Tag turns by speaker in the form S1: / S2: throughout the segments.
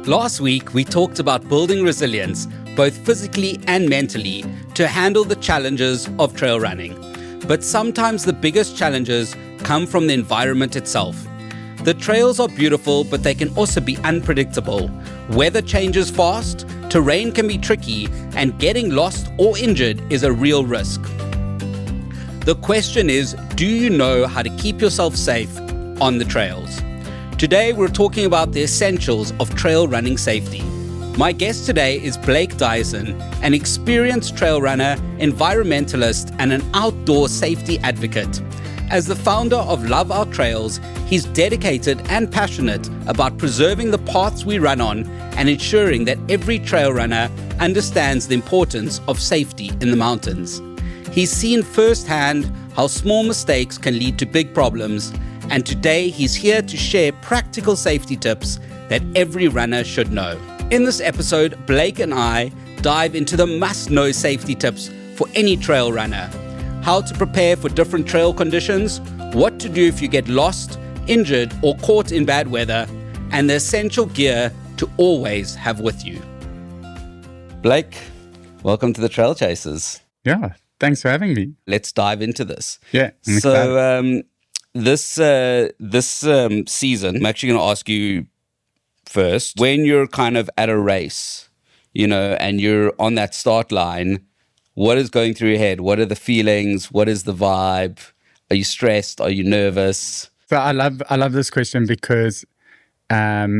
S1: Last week, we talked about building resilience, both physically and mentally, to handle the challenges of trail running. But sometimes the biggest challenges come from the environment itself. The trails are beautiful, but they can also be unpredictable. Weather changes fast, terrain can be tricky, and getting lost or injured is a real risk. The question is, do you know how to keep yourself safe on the trails? Today, we're talking about the essentials of trail running safety. My guest today is Blake Dyason, an experienced trail runner, environmentalist, and an outdoor safety advocate. As the founder of Love Our Trails, he's dedicated and passionate about preserving the paths we run on and ensuring that every trail runner understands the importance of safety in the mountains. He's seen firsthand how small mistakes can lead to big problems, and today he's here to share practical safety tips that every runner should know. In this episode, Blake and I dive into the must-know safety tips for any trail runner. How to prepare for different trail conditions, what to do if you get lost, injured, or caught in bad weather, and the essential gear to always have with you. Blake, welcome to the Trail Chasers.
S2: Yeah, thanks for having me.
S1: Let's dive into this.
S2: Yeah.
S1: So this season, I'm actually going to ask you first, when you're kind of at a race, and you're on that start line, what is going through your head? What are the feelings? What is the vibe? Are you stressed? Are you nervous?
S2: So I love this question because I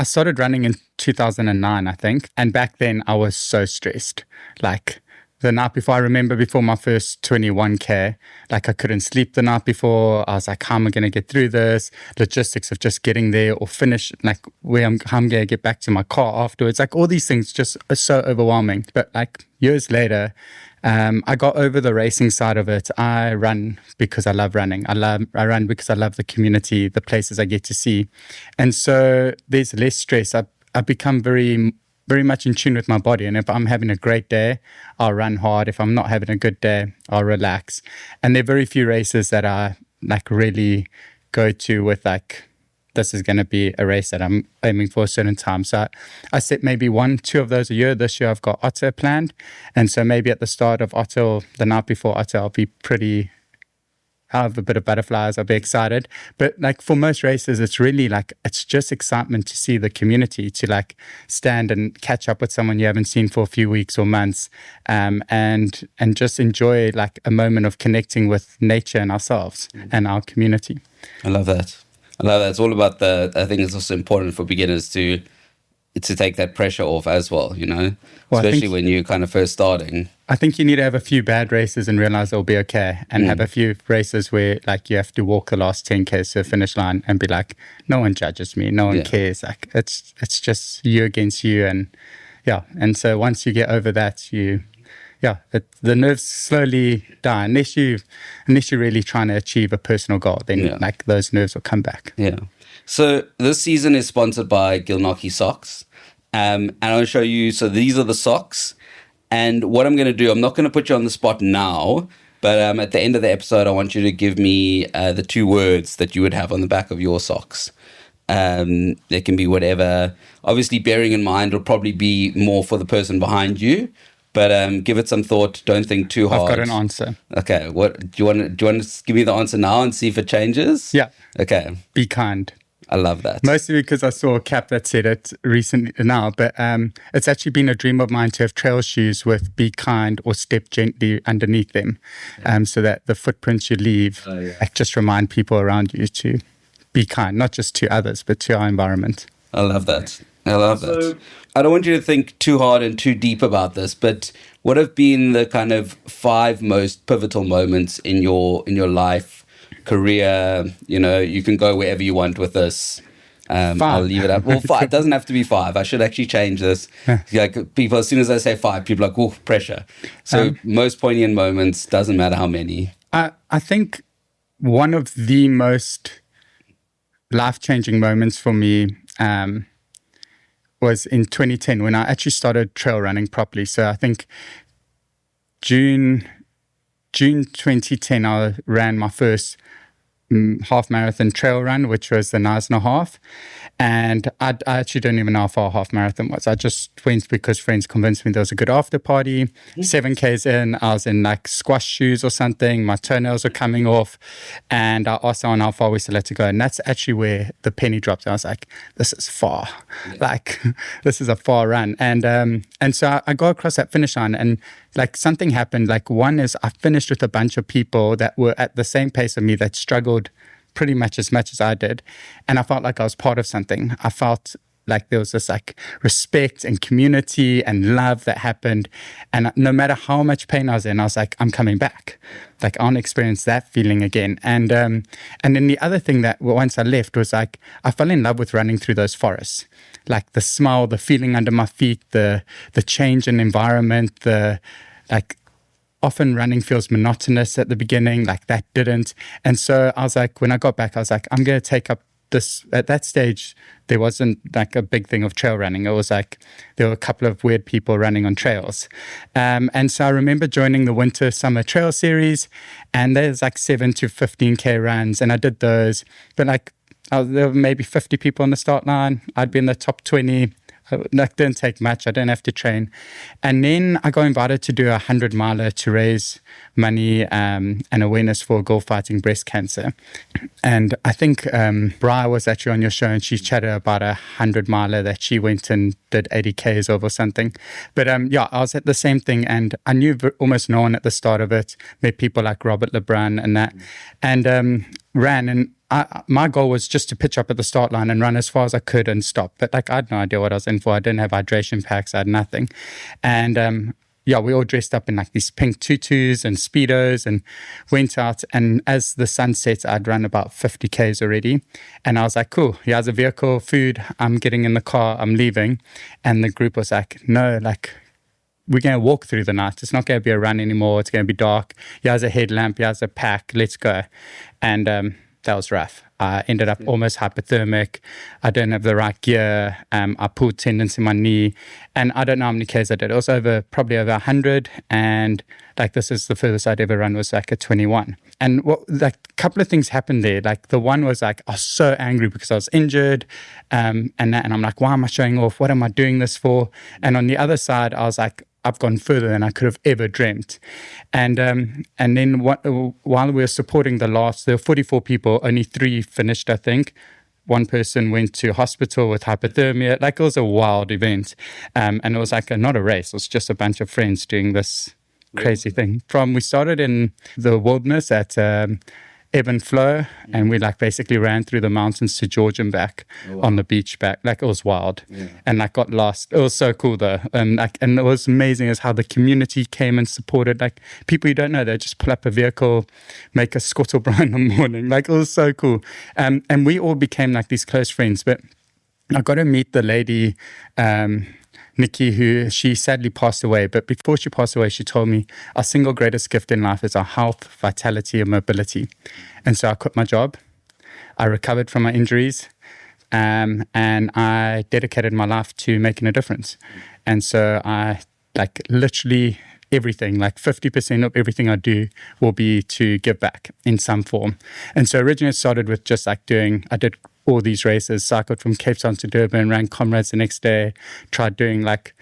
S2: started running in 2009, I think. And back then I was so stressed. Like the night before, I remember before my first 21K, like I couldn't sleep the night before. I was like, how am I going to get through this? Logistics of just getting there or finish, like how I'm going to get back to my car afterwards. Like all these things just are so overwhelming. But like years later, I got over the racing side of it. I run because I love running. I run because I love the community, the places I get to see. And so there's less stress. I've become very much in tune with my body. And if I'm having a great day, I'll run hard. If I'm not having a good day, I'll relax. And there are very few races that I like really go to with like, this is going to be a race that I'm aiming for a certain time. So I set maybe 1-2 of those a year. This year I've got Otter planned. And so maybe at the start of Otter, or the night before Otter, I'll have a bit of butterflies. I'll be excited. But like for most races, it's really like, it's just excitement to see the community, to like stand and catch up with someone you haven't seen for a few weeks or months, and just enjoy like a moment of connecting with nature and ourselves and our community.
S1: I love that. It's all about I think it's also important for beginners to take that pressure off as well, especially when you're kind of first starting.
S2: I think you need to have a few bad races and realize it'll be okay, and have a few races where like you have to walk the last 10Ks to a finish line and be like, no one judges me, no one cares. Like it's just you against you, and so once you get over that, the nerves slowly die unless you're really trying to achieve a personal goal. Then like those nerves will come back.
S1: Yeah. So this season is sponsored by Gilnockie socks, and I'll show you. So these are the socks. And what I'm going to do, I'm not going to put you on the spot now, but at the end of the episode, I want you to give me the 2 words that you would have on the back of your socks. They can be whatever. Obviously, bearing in mind, it'll probably be more for the person behind you, but give it some thought. Don't think too hard.
S2: I've got an answer.
S1: Okay. What do you want to give me the answer now and see if it changes?
S2: Yeah.
S1: Okay.
S2: Be kind.
S1: I love that.
S2: Mostly because I saw a cap that said it recently now, but it's actually been a dream of mine to have trail shoes with be kind or step gently underneath them, so that the footprints you leave just remind people around you to be kind, not just to others, but to our environment.
S1: I love that. So, I don't want you to think too hard and too deep about this, but what have been the kind of 5 most pivotal moments in your life, career? You can go wherever you want with this. I'll leave it up. Well, 5. It doesn't have to be 5. I should actually change this. Like people, as soon as I say 5, people are like, oh, pressure. So most poignant moments, doesn't matter how many.
S2: I think one of the most life-changing moments for me was in 2010 when I actually started trail running properly. So I think June 2010, I ran my first half marathon trail run, which was the 9.5. And I actually don't even know how far a half marathon was. I just went because friends convinced me there was a good after party. 7Ks in, I was in like squash shoes or something. My toenails were coming off. And I asked someone how far we still had to go. And that's actually where the penny dropped. I was like, this is far. Like, this is a far run. And so I got across that finish line, and like something happened. Like, one is I finished with a bunch of people that were at the same pace of me that struggled pretty much as I did. And I felt like I was part of something. I felt like there was this like respect and community and love that happened. And no matter how much pain I was in, I was like, I'm coming back. Like, I want to experience that feeling again. And then the other thing that once I left was like, I fell in love with running through those forests. Like the smell, the feeling under my feet, the change in environment, often running feels monotonous at the beginning, like that didn't. And so I was like, when I got back, I was like, I'm going to take up this. At that stage, there wasn't like a big thing of trail running. It was like, there were a couple of weird people running on trails. And so I remember joining the winter summer trail series, and there's like 7 to 15K runs. And I did those, but like, there were maybe 50 people on the start line. I'd be in the top 20. That didn't take much. I didn't have to train. And then I got invited to do a 100-miler to raise money and awareness for girl fighting breast cancer. And I think Bri was actually on your show, and she chatted about a 100-miler that she went and did 80Ks of or something. But I was at the same thing, and I knew almost no one at the start of it. Met people like Robert LeBrun and that, and ran. And my goal was just to pitch up at the start line and run as far as I could and stop. But like, I had no idea what I was in for. I didn't have hydration packs. I had nothing. And we all dressed up in like these pink tutus and Speedos and went out. And as the sun sets, I'd run about 50Ks already. And I was like, cool, here's a vehicle, food. I'm getting in the car. I'm leaving. And the group was like, no, like, we're going to walk through the night. It's not going to be a run anymore. It's going to be dark. Here's a headlamp. Here's a pack. Let's go. And that was rough. I ended up almost hypothermic. I didn't have the right gear. I pulled tendons in my knee. And I don't know how many Ks I did. It was probably over 100. And like, this is the furthest I'd ever run, was like a 21. And a couple of things happened there. Like, the one was like, I was so angry because I was injured. And I'm like, why am I showing off? What am I doing this for? And on the other side, I was like, I've gone further than I could have ever dreamt. And then while we were supporting there were 44 people, only 3 finished, I think. One person went to hospital with hypothermia. Like, it was a wild event. And it was like not a race. It was just a bunch of friends doing this crazy thing. We started in the wilderness at ebb and flow, and we like basically ran through the mountains to Georgia and back on the beach back. Like, it was wild. And like, got lost. It was so cool though. And it was amazing as how the community came and supported, like, people you don't know. They just pull up a vehicle, make a scuttlebra in the morning. Like, it was so cool. And we all became like these close friends. But I got to meet the lady, Nikki, who she sadly passed away. But before she passed away, she told me our single greatest gift in life is our health, vitality, and mobility. And so I quit my job. I recovered from my injuries, and I dedicated my life to making a difference. And so I like literally everything, like 50% of everything I do will be to give back in some form. And so originally it started with just like I did all these races, cycled from Cape Town to Durban, ran comrades the next day, tried doing like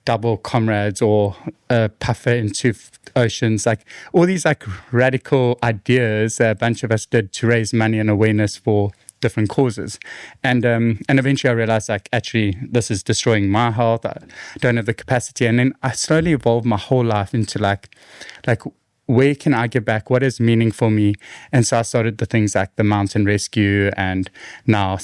S2: double comrades or a puffer into oceans, like all these like radical ideas that a bunch of us did to raise money and awareness for different causes. And eventually I realized, like, actually this is destroying my health. I don't have the capacity. And then I slowly evolved my whole life into like where can I give back? What is meaning for me? And so I started the things like the mountain rescue and now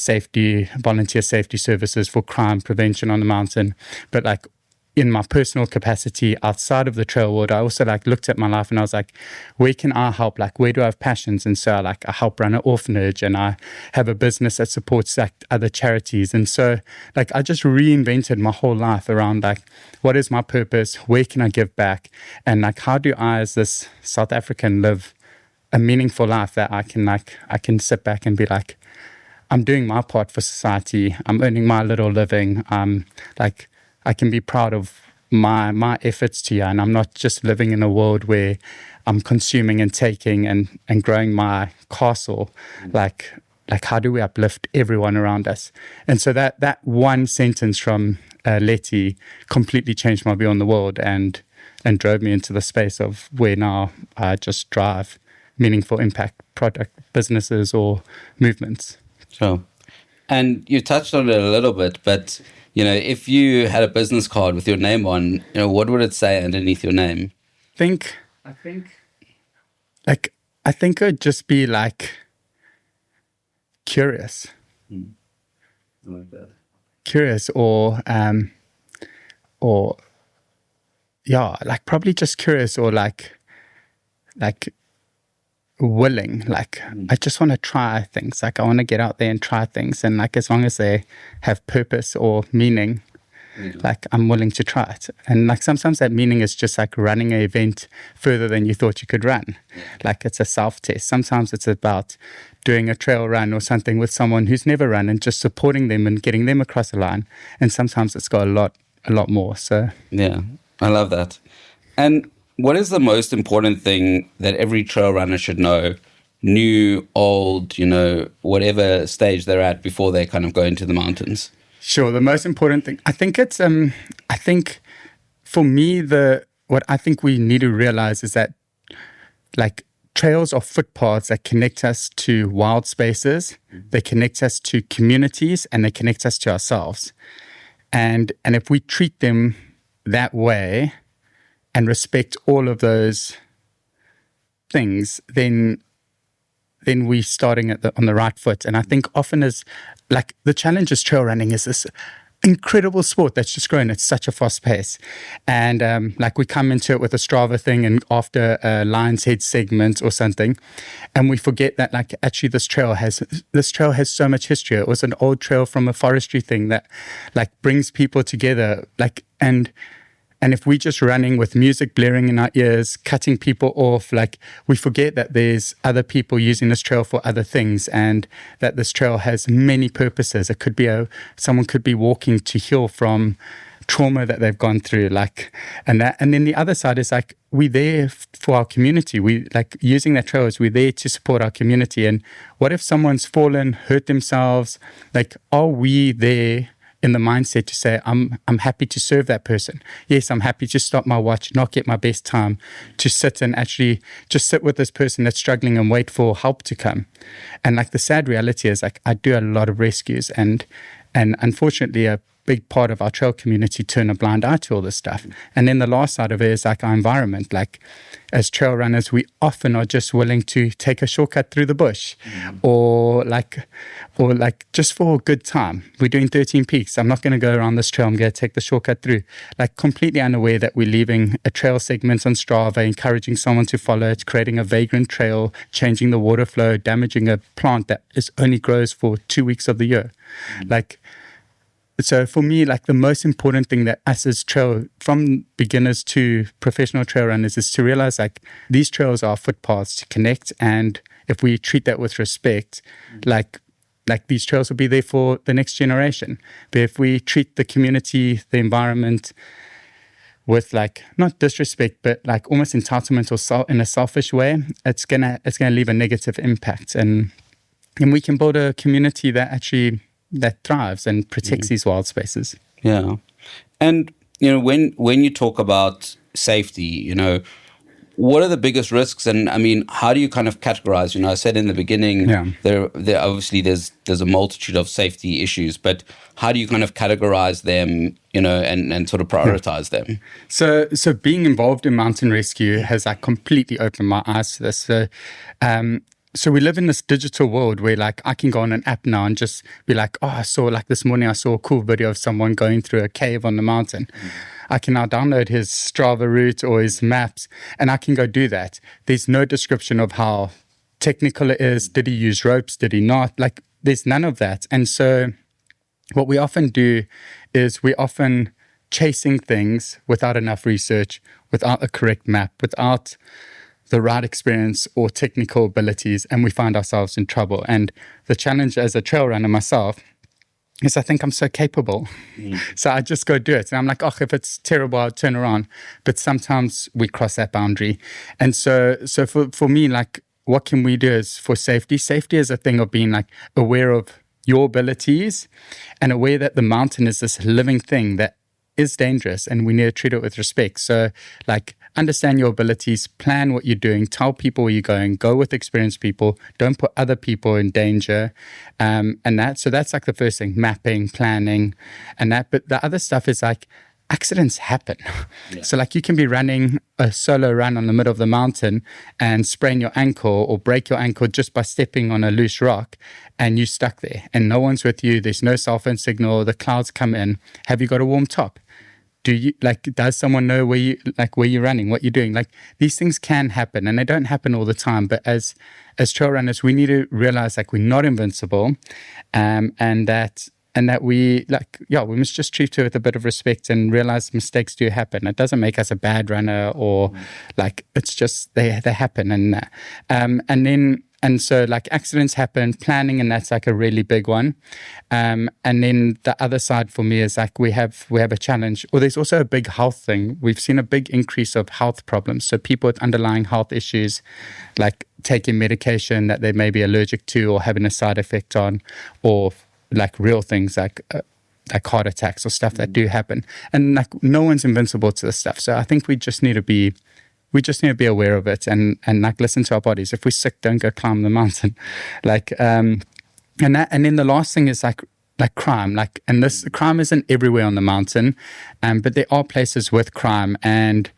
S2: volunteer safety services for crime prevention on the mountain. But like in my personal capacity outside of the trail world, I also like looked at my life and I was like, where can I help? Like, where do I have passions? And so I help run an orphanage, and I have a business that supports like other charities. And so like I just reinvented my whole life around like, what is my purpose? Where can I give back? And like, how do I as this South African live a meaningful life that I can sit back and be like, I'm doing my part for society. I'm earning my little living. I can be proud of my efforts to you, and I'm not just living in a world where I'm consuming and taking and growing my castle. Like how do we uplift everyone around us? And so that one sentence from Letty completely changed my view on the world and drove me into the space of where now I just drive meaningful impact product businesses or movements.
S1: Sure. And you touched on it a little bit, but if you had a business card with your name on, what would it say underneath your name?
S2: I think it would just be like curious.
S1: I like that.
S2: Curious or like probably just curious or like willing. Like I just want to try things. Like I want to get out there and try things, and like as long as they have purpose or meaning, like I'm willing to try it. And like sometimes that meaning is just like running an event further than you thought you could run. Like it's a self-test. Sometimes it's about doing a trail run or something with someone who's never run and just supporting them and getting them across the line. And sometimes it's got a lot more. So
S1: yeah, I love that. And what is the most important thing that every trail runner should know, new, old, whatever stage they're at before they kind of go into the mountains?
S2: Sure. The most important thing, I think it's, I think for me, what I think we need to realize is that like trails are footpaths that connect us to wild spaces, they connect us to communities, and they connect us to ourselves. And if we treat them that way and respect all of those things, then we're starting on the right foot. And I think often is like the challenge is trail running is this incredible sport that's just growing at such a fast pace. And like we come into it with a Strava thing and after a Lion's Head segment or something, and we forget that like actually this trail has so much history. It was an old trail from a forestry thing that like brings people together. Like and if we're just running with music blaring in our ears, cutting people off, like we forget that there's other people using this trail for other things, and that this trail has many purposes. It could be someone could be walking to heal from trauma that they've gone through, and then the other side is like we're there for our community. We like using that trail as we're there to support our community. And what if someone's fallen, hurt themselves? Like, are we there in the mindset to say, I'm happy to serve that person. Yes, I'm happy to stop my watch, not get my best time, to sit and actually just sit with this person that's struggling and wait for help to come. And like the sad reality is like I do a lot of rescues, and unfortunately a big part of our trail community turn a blind eye to all this stuff. And then the last side of it is like our environment. Like as trail runners, we often are just willing to take a shortcut through the bush, or like just for a good time. We're doing 13 peaks. I'm not going to go around this trail. I'm going to take the shortcut through. Like completely unaware that we're leaving a trail segment on Strava, encouraging someone to follow it, creating a vagrant trail, changing the water flow, damaging a plant that only grows for 2 weeks of the year. So for me, like the most important thing that us as trail, from beginners to professional trail runners, is to realize like these trails are footpaths to connect. And if we treat that with respect, like these trails will be there for the next generation. But if we treat the community, the environment with like not disrespect, but like almost entitlement or in a selfish way, it's gonna leave a negative impact. And we can build a community that thrives and protects these wild spaces.
S1: Yeah. And, when you talk about safety, what are the biggest risks? And I mean, how do you kind of categorize? I said in the beginning, there obviously there's a multitude of safety issues, but how do you kind of categorize them, and sort of prioritize them?
S2: So being involved in mountain rescue has like completely opened my eyes to this. So we live in this digital world where like I can go on an app now and just be like, oh, I saw like this morning I saw a cool video of someone going through a cave on the mountain. I can now download his Strava route or his maps and I can go do that. There's no description of how technical it is. Did he use ropes? Did he not? Like there's none of that. And so what we often do is we often chasing things without enough research, without a correct map, without the right experience or technical abilities, and we find ourselves in trouble. And the challenge as a trail runner myself is I think I'm so capable. So I just go do it. And I'm like, oh, if it's terrible, I'll turn around. But sometimes we cross that boundary. And so for me, like, what can we do is for safety? Safety is a thing of being like aware of your abilities and aware that the mountain is this living thing that is dangerous and we need to treat it with respect. So like understand your abilities, plan what you're doing, tell people where you're going, go with experienced people, don't put other people in danger. So that's like the first thing, mapping, planning and that. But the other stuff is like accidents happen. Yeah. So like you can be running a solo run on the middle of the mountain and sprain your ankle or break your ankle just by stepping on a loose rock and you're stuck there and no one's with you. There's no cell phone signal. The clouds come in. Have you got a warm top? Does someone know where you're running, what you're doing? Like these things can happen and they don't happen all the time. But as trail runners, we need to realize like we're not invincible, and that we we must just treat it with a bit of respect and realize mistakes do happen. It doesn't make us a bad runner or like it's just they happen and so like accidents happen, planning, and that's like a really big one. And then the other side for me is like we have a challenge, or there's also a big health thing. We've seen a big increase of health problems. So people with underlying health issues, like taking medication that they may be allergic to or having a side effect on, or like real things like heart attacks or stuff that do happen. And like no one's invincible to this stuff. So I think we just need to be aware of it and like listen to our bodies. If we're sick, don't go climb the mountain. And then the last thing is like crime. This crime isn't everywhere on the mountain, but there are places with crime and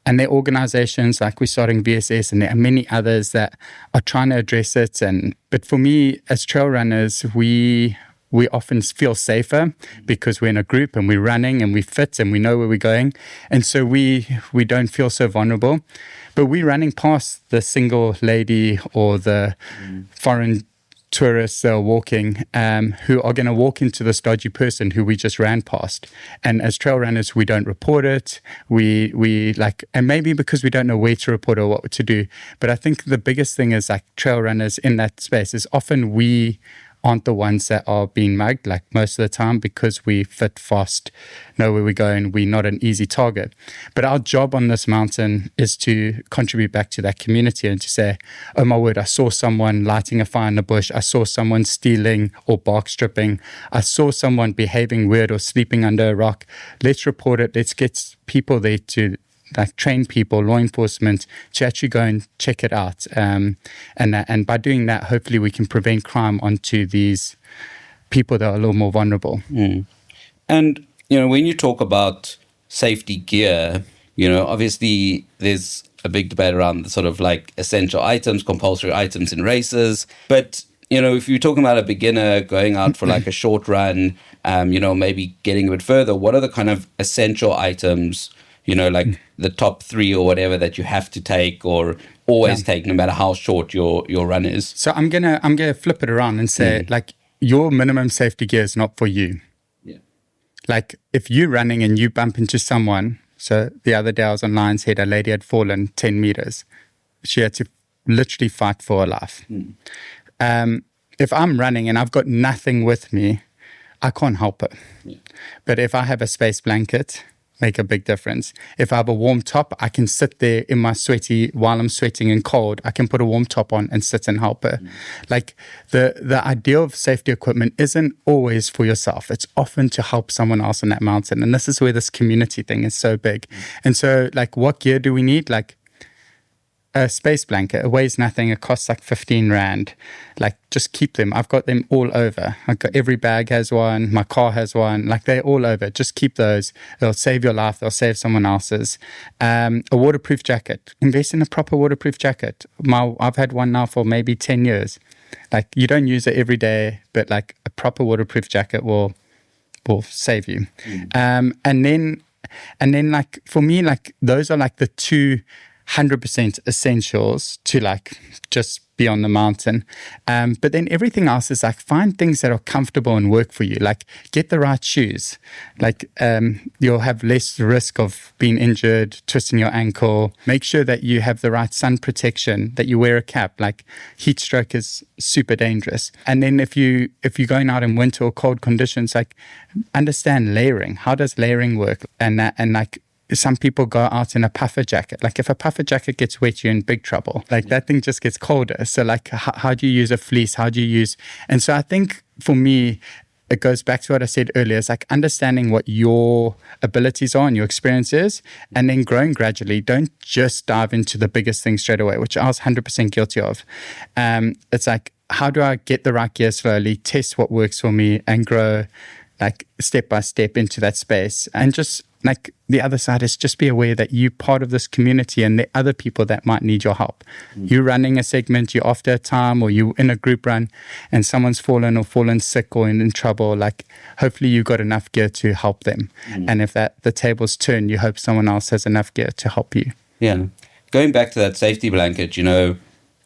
S2: there are organizations like we're starting VSS and there are many others that are trying to address it. But for me, as trail runners, we often feel safer because we're in a group and we're running and we fit and we know where we're going. And so we don't feel so vulnerable. But we're running past the single lady or the foreign tourists that are walking who are going to walk into this dodgy person who we just ran past. And as trail runners, we don't report it. And maybe because we don't know where to report or what to do. But I think the biggest thing is like trail runners in that space is often we aren't the ones that are being mugged like most of the time because we fit fast, know where we're going, we're not an easy target. But our job on this mountain is to contribute back to that community and to say, oh my word, I saw someone lighting a fire in the bush, I saw someone stealing or bark stripping, I saw someone behaving weird or sleeping under a rock. Let's report it, let's get people there to like train people, law enforcement, to actually go and check it out. And by doing that, hopefully we can prevent crime onto these people that are a little more vulnerable.
S1: And, when you talk about safety gear, obviously there's a big debate around the sort of like essential items, compulsory items in races. But, if you're talking about a beginner going out for like a short run, maybe getting a bit further, what are the kind of essential items, like the top 3 or whatever that you have to take or always take no matter how short your run is?
S2: So I'm gonna flip it around and say like your minimum safety gear is not for you. Yeah. Like if you're running and you bump into someone, so the other day I was on Lion's Head, a lady had fallen 10 meters. She had to literally fight for her life. If I'm running and I've got nothing with me, I can't help it. Yeah. But if I have a space blanket, make a big difference. If I have a warm top, I can sit there in my while I'm sweating and cold, I can put a warm top on and sit and help her. Like the idea of safety equipment isn't always for yourself. It's often to help someone else on that mountain. And this is where this community thing is so big. And so like what gear do we need? Like a space blanket, it weighs nothing, it costs like 15 Rand. Like just keep them. I've got them all over. I've got every bag has one, my car has one, like they're all over. Just keep those. They'll save your life, they'll save someone else's. A waterproof jacket. Invest in a proper waterproof jacket. I've had one now for maybe 10 years. Like you don't use it every day, but like a proper waterproof jacket will save you. And then like for me, like those are like the 200% essentials to like just be on the mountain. But then everything else is like, find things that are comfortable and work for you. Like, get the right shoes. Like, you'll have less risk of being injured, twisting your ankle. Make sure that you have the right sun protection, that you wear a cap. Like, heat stroke is super dangerous. And then if you're going out in winter or cold conditions, like, understand layering. How does layering work? And like, some people go out in a puffer jacket. Like, if a puffer jacket gets wet, you're in big trouble. Like, that thing just gets colder. So like, how do you use a fleece? And so I think for me, it goes back to what I said earlier. It's like understanding what your abilities are and your experience is, and then growing gradually. Don't just dive into the biggest thing straight away, which I was 100% guilty of. It's like, how do I get the right gear slowly, test what works for me, and grow like step by step into that space. And just like the other side is just be aware that you're part of this community and there are other people that might need your help. You're running a segment, you're after a time, or you're in a group run and someone's fallen sick or in trouble. Like, hopefully you got enough gear to help them. And if the tables turn, you hope someone else has enough gear to help you.
S1: Yeah. Going back to that safety blanket,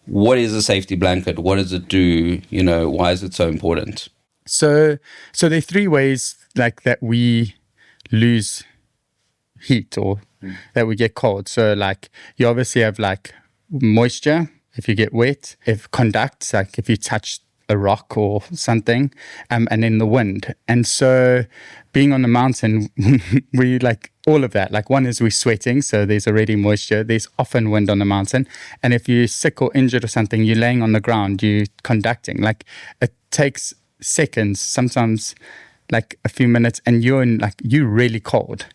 S1: what is a safety blanket? What does it do? Why is it so important?
S2: So there are three ways like that we lose heat or that we get cold. So like, you obviously have like moisture if you get wet, if conduct, like if you touch a rock or something, and then the wind. And so being on the mountain, we like all of that. Like, one is we're sweating, so there's already moisture. There's often wind on the mountain. And if you're sick or injured or something, you're laying on the ground, you're conducting. Like, it takes seconds, sometimes like a few minutes, and you're really cold.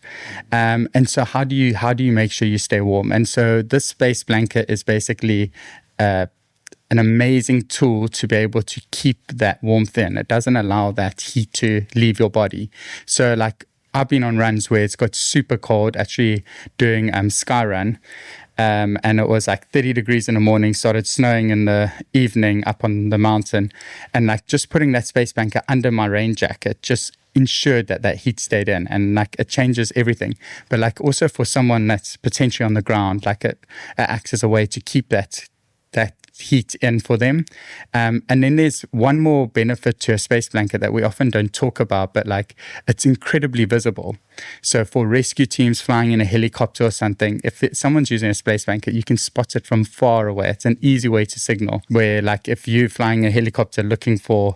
S2: And so how do you make sure you stay warm? And so this space blanket is basically an amazing tool to be able to keep that warmth in. It doesn't allow that heat to leave your body. So like, I've been on runs where it's got super cold, actually doing sky run. And it was like 30 degrees in the morning, started snowing in the evening up on the mountain. And like, just putting that space blanket under my rain jacket just ensured that heat stayed in, and like, it changes everything. But like, also for someone that's potentially on the ground, like it acts as a way to keep that heat in for them. And then there's one more benefit to a space blanket that we often don't talk about, but like, it's incredibly visible. So for rescue teams flying in a helicopter or something, if someone's using a space blanket, you can spot it from far away. It's an easy way to signal, where like, if you're flying a helicopter looking for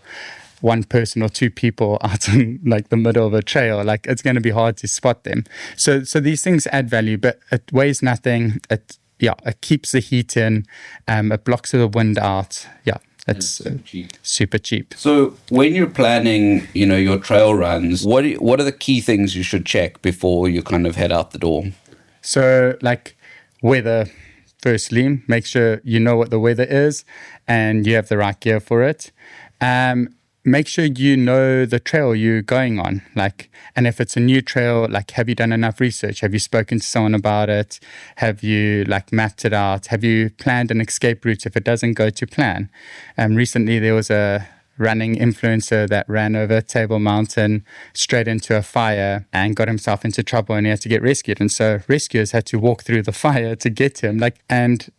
S2: one person or two people out in like the middle of a trail, like, it's going to be hard to spot them. So these things add value, but it weighs nothing. It keeps the heat in, it blocks the wind out. Yeah, it's super cheap.
S1: So when you're planning, your trail runs, what are the key things you should check before you kind of head out the door?
S2: So like, weather, firstly, make sure you know what the weather is and you have the right gear for it. Make sure you know the trail you're going on. Like, and if it's a new trail, like, have you done enough research? Have you spoken to someone about it? Have you like mapped it out? Have you planned an escape route if it doesn't go to plan? Recently there was a running influencer that ran over Table Mountain straight into a fire and got himself into trouble, and he had to get rescued. And so rescuers had to walk through the fire to get him. And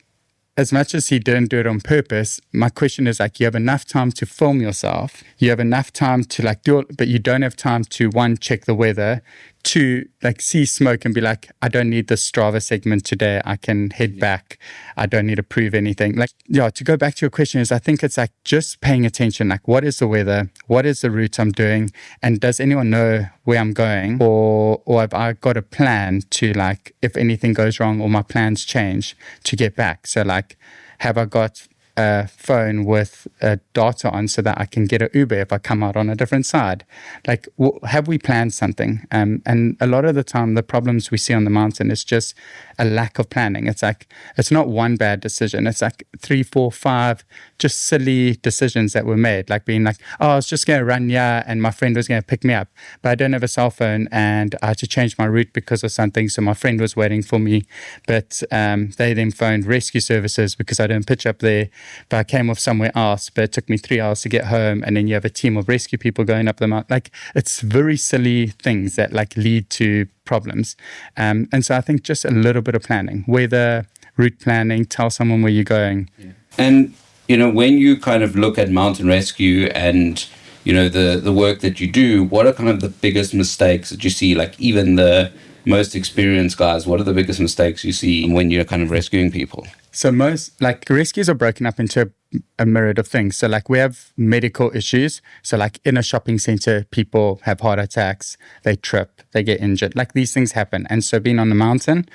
S2: as much as he didn't do it on purpose, my question is like, you have enough time to film yourself. You have enough time to like do it, but you don't have time to, one, check the weather, two, like see smoke and be like, I don't need this Strava segment today. I can head back. I don't need to prove anything. Like, yeah, to go back to your question is, I think it's like just paying attention. Like, what is the weather? What is the route I'm doing? And does anyone know where I'm going? Or have I got a plan to, like, if anything goes wrong or my plans change, to get back? So like, have I got a phone with data on so that I can get an Uber if I come out on a different side? Like, have we planned something? And a lot of the time, the problems we see on the mountain is just a lack of planning. It's like, it's not one bad decision. It's like 3, 4, 5 just silly decisions that were made. Like being like, oh, I was just going to run here and my friend was going to pick me up, but I don't have a cell phone and I had to change my route because of something. So my friend was waiting for me, but they then phoned rescue services because I didn't pitch up there, but I came off somewhere else, but it took me 3 hours to get home. And then you have a team of rescue people going up the mountain. Like, it's very silly things that like lead to problems. And so I think just a little bit of planning, weather, route planning, tell someone where you're going.
S1: Yeah. And when you kind of look at mountain rescue and, the work that you do, what are kind of the biggest mistakes that you see? Like even the most experienced guys, what are the biggest mistakes you see when you're kind of rescuing people?
S2: So most like rescues are broken up into a myriad of things. So like we have medical issues. So like in a shopping center, people have heart attacks, they trip, they get injured. Like these things happen. And so being on the mountain,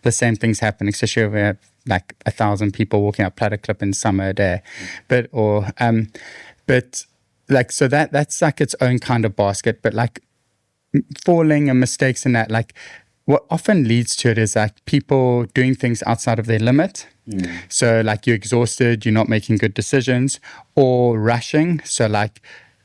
S2: the same things happen, especially if we have like 1,000 people walking up Platter Clip in summer a day. But like, so that's like its own kind of basket. But like falling and mistakes in that, like what often leads to it is like people doing things outside of their limit. So like you're exhausted, you're not making good decisions, or rushing. So like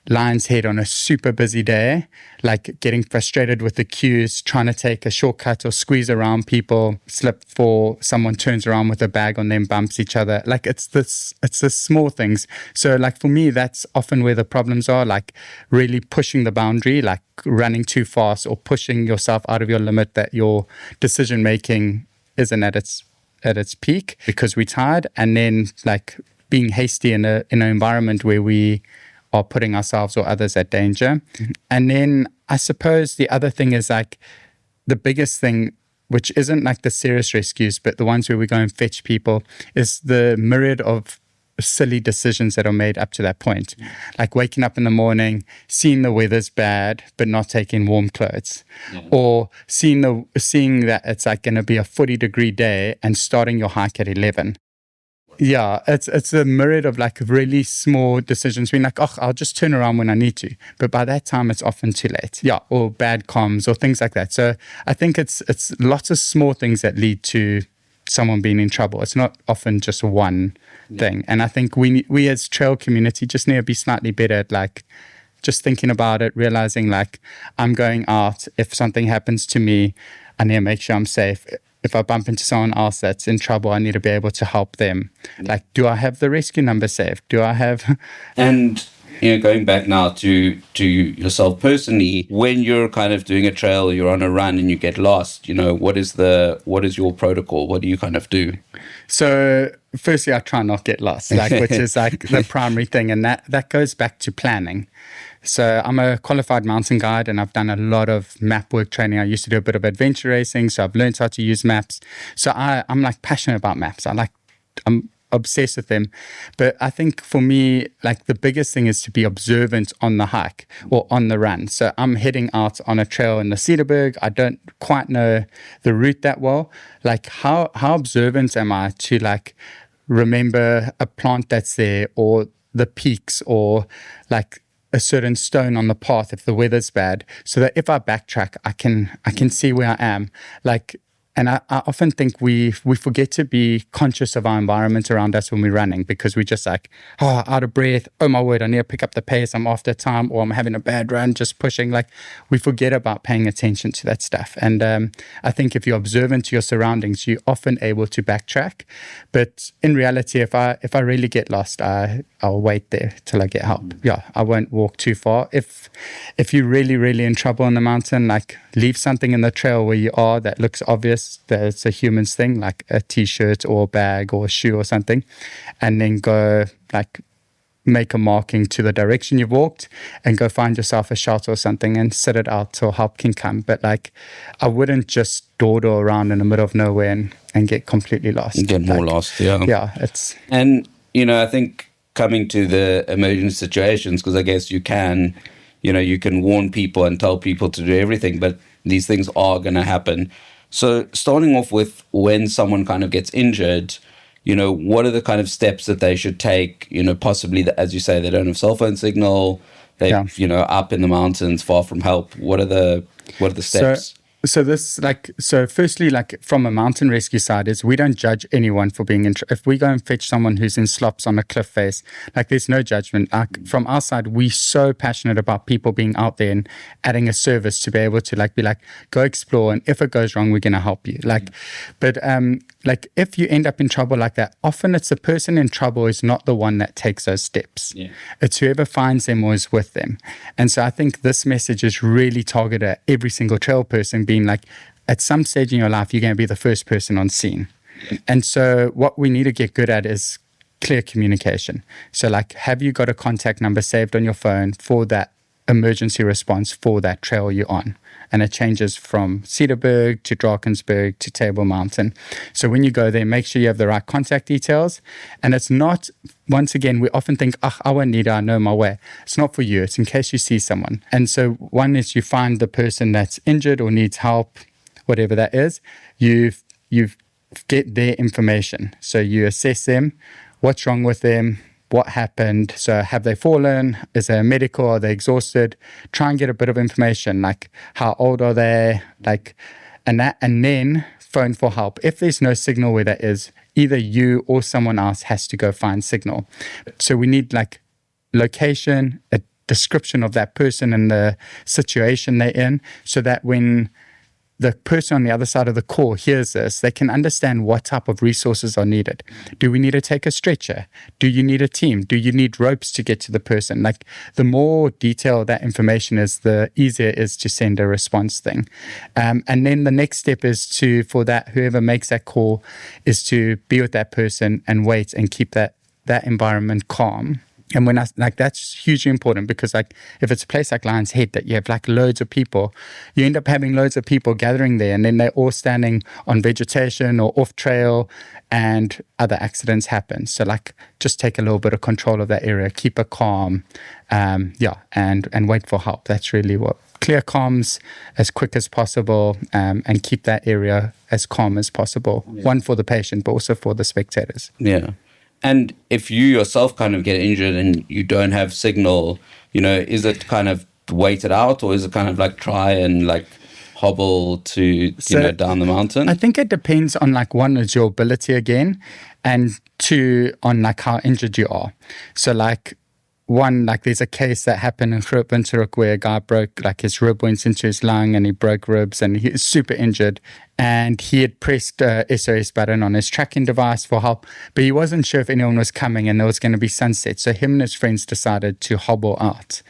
S2: Lion's Head on a super busy day, like getting frustrated with the queues, trying to take a shortcut or squeeze around people, slip, fall, someone turns around with a bag on them, bumps each other. Like it's the small things. So like for me, that's often where the problems are, like really pushing the boundary, like running too fast or pushing yourself out of your limit, that your decision making isn't at its peak because we're tired, and then like being hasty in an environment where we are putting ourselves or others at danger. And then I suppose the other thing is like the biggest thing, which isn't like the serious rescues, but the ones where we go and fetch people, is the myriad of silly decisions that are made up to that point. Like waking up in the morning, seeing the weather's bad, but not taking warm clothes. Or seeing that it's like going to be a 40-degree day and starting your hike at 11. Yeah, it's a myriad of like really small decisions. Being like, oh, I'll just turn around when I need to. But by that time, it's often too late. Yeah, or bad comms or things like that. So I think it's lots of small things that lead to someone being in trouble. It's not often just one thing. And I think we as trail community just need to be slightly better at like just thinking about it, realizing like I'm going out. If something happens to me, I need to make sure I'm safe. If I bump into someone else that's in trouble, I need to be able to help them. Like, do I have the rescue number saved? Do I have...
S1: And, going back now to yourself personally, when you're kind of doing a trail, you're on a run and you get lost, what is your protocol? What do you kind of do?
S2: So firstly, I try not get lost, like, which is like the primary thing. And that goes back to planning. So I'm a qualified mountain guide and I've done a lot of map work training. I used to do a bit of adventure racing, so I've learned how to use maps. So I'm like passionate about maps. I'm obsessed with them. But I think for me, like the biggest thing is to be observant on the hike or on the run. So I'm heading out on a trail in the Cederberg. I don't quite know the route that well. Like how observant am I to like remember a plant that's there, or the peaks, or like a certain stone on the path if the weather's bad, so that if I backtrack, I can see where I am. Like, and I often think we forget to be conscious of our environment around us when we're running, because we're just like, oh, out of breath. Oh my word, I need to pick up the pace. I'm after time, or I'm having a bad run, just pushing. Like we forget about paying attention to that stuff. And I think if you're observant to your surroundings, you're often able to backtrack. But in reality, if I really get lost, I'll wait there till I get help. Yeah, I won't walk too far. If you're really, really in trouble on the mountain, like leave something in the trail where you are that looks obvious that it's a human's thing, like a t-shirt or a bag or a shoe or something, and then go like make a marking to the direction you've walked and go find yourself a shelter or something and sit it out till help can come. But like I wouldn't just dawdle around in the middle of nowhere and get completely lost.
S1: Get more lost, yeah.
S2: Yeah, it's...
S1: And, I think coming to the emergency situations, because I guess you can warn people and tell people to do everything, but these things are going to happen. So starting off with when someone kind of gets injured, what are the kind of steps that they should take? Possibly, as you say, they don't have cell phone signal. They're, up in the mountains, far from help. What are the steps?
S2: So firstly, like from a mountain rescue side, is we don't judge anyone for being in. If we go and fetch someone who's in slops on a cliff face, like there's no judgment. From our side, we're so passionate about people being out there and adding a service to be able to like be like, go explore, and if it goes wrong, we're gonna help you. But if you end up in trouble like that, often it's the person in trouble is not the one that takes those steps. Yeah. It's whoever finds them or is with them. And so I think this message is really targeted at every single trail person, being like, at some stage in your life, you're going to be the first person on scene. And so what we need to get good at is clear communication. So like, have you got a contact number saved on your phone for that emergency response for that trail you're on? And it changes from Cedarburg to Drakensberg to Table Mountain. So when you go there, make sure you have the right contact details. And it's not, once again, we often think, I won't need it, I know my way. It's not for you. It's in case you see someone. And so one is you find the person that's injured or needs help, whatever that is. You get their information. So you assess them, what's wrong with them, what happened. So have they fallen? Is there a medical? Are they exhausted? Try and get a bit of information, like how old are they? Like, and then phone for help. If there's no signal where that is, either you or someone else has to go find signal. So we need like location, a description of that person and the situation they're in, so that when the person on the other side of the call hears this, they can understand what type of resources are needed. Do we need to take a stretcher? Do you need a team? Do you need ropes to get to the person? Like, the more detailed that information is, the easier it is to send a response thing. And then the next step is for whoever makes that call is to be with that person and wait and keep that environment calm. And when that's hugely important, because like if it's a place like Lion's Head that you have like loads of people, you end up having loads of people gathering there, and then they're all standing on vegetation or off trail, and other accidents happen. So like, just take a little bit of control of that area, keep it calm, and wait for help. That's really what. Clear comms as quick as possible, and keep that area as calm as possible. Yeah. One, for the patient, but also for the spectators.
S1: Yeah. And if you yourself kind of get injured and you don't have signal, is it kind of wait it out, or is it kind of like try and like hobble to, down the mountain?
S2: I think it depends on like, one is your ability again, and two, on like how injured you are. So like, one, like there's a case that happened in Groot-Winterhoek where a guy broke, like his rib went into his lung and he broke ribs and he was super injured, and he had pressed a SOS button on his tracking device for help, but he wasn't sure if anyone was coming and there was going to be sunset. So him and his friends decided to hobble out.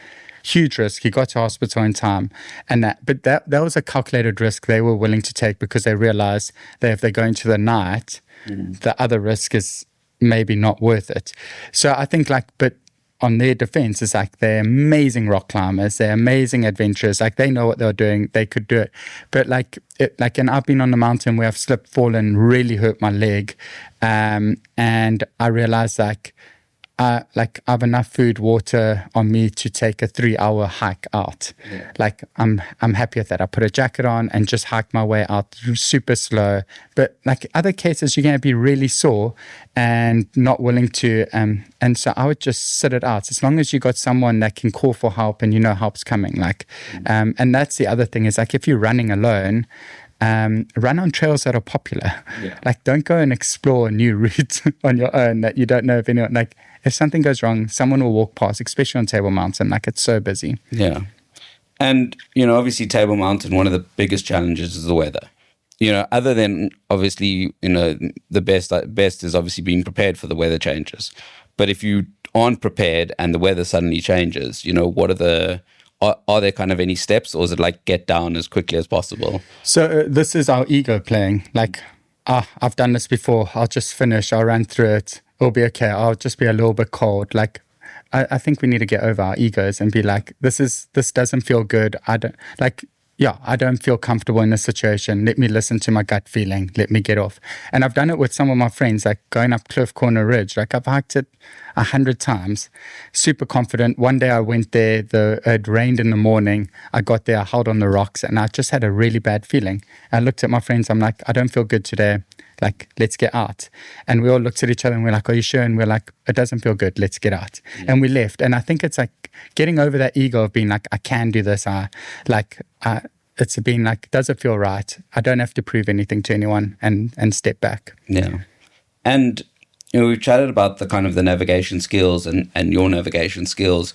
S2: Huge risk. He got to hospital in time, but that was a calculated risk they were willing to take, because they realized that if they go into the night, the other risk is maybe not worth it. So I think but on their defense, is like, they're amazing rock climbers, they're amazing adventurers, like they know what they're doing, they could do it. But and I've been on the mountain where I've slipped, fallen, really hurt my leg, and I realized I have enough food, water on me to take a 3-hour hike out. Yeah. Like I'm happy with that. I put a jacket on and just hike my way out super slow. But like other cases, you're going to be really sore and not willing to. And so I would just sit it out, as long as you got someone that can call for help and help's coming. And that's the other thing, is like, if you're running alone, run on trails that are popular. Yeah. Like, don't go and explore a new route on your own that you don't know if anyone, like, if something goes wrong, someone will walk past, especially on Table Mountain. Like, it's so busy.
S1: Yeah. And, obviously Table Mountain, one of the biggest challenges is the weather. Other than obviously, the best is obviously being prepared for the weather changes. But if you aren't prepared and the weather suddenly changes, what are there kind of any steps, or is it like get down as quickly as possible?
S2: So this is our ego playing. Like, I've done this before. I'll just finish. I'll run through it. It'll be okay. I'll just be a little bit cold. Like, I think we need to get over our egos and be like, this doesn't feel good. I don't feel comfortable in this situation. Let me listen to my gut feeling. Let me get off. And I've done it with some of my friends, like going up Cliff Corner Ridge. Like, I've hiked it 100 times, super confident. One day I went there, it rained in the morning. I got there, I held on the rocks, and I just had a really bad feeling. I looked at my friends, I'm like, I don't feel good today. Like, let's get out. And we all looked at each other and we're like, are you sure? And we're like, it doesn't feel good. Let's get out. Yeah. And we left. And I think it's like getting over that ego of being like, I can do this. It's being like, does it feel right? I don't have to prove anything to anyone, and step back.
S1: Yeah. And, we've chatted about the kind of the navigation skills and your navigation skills.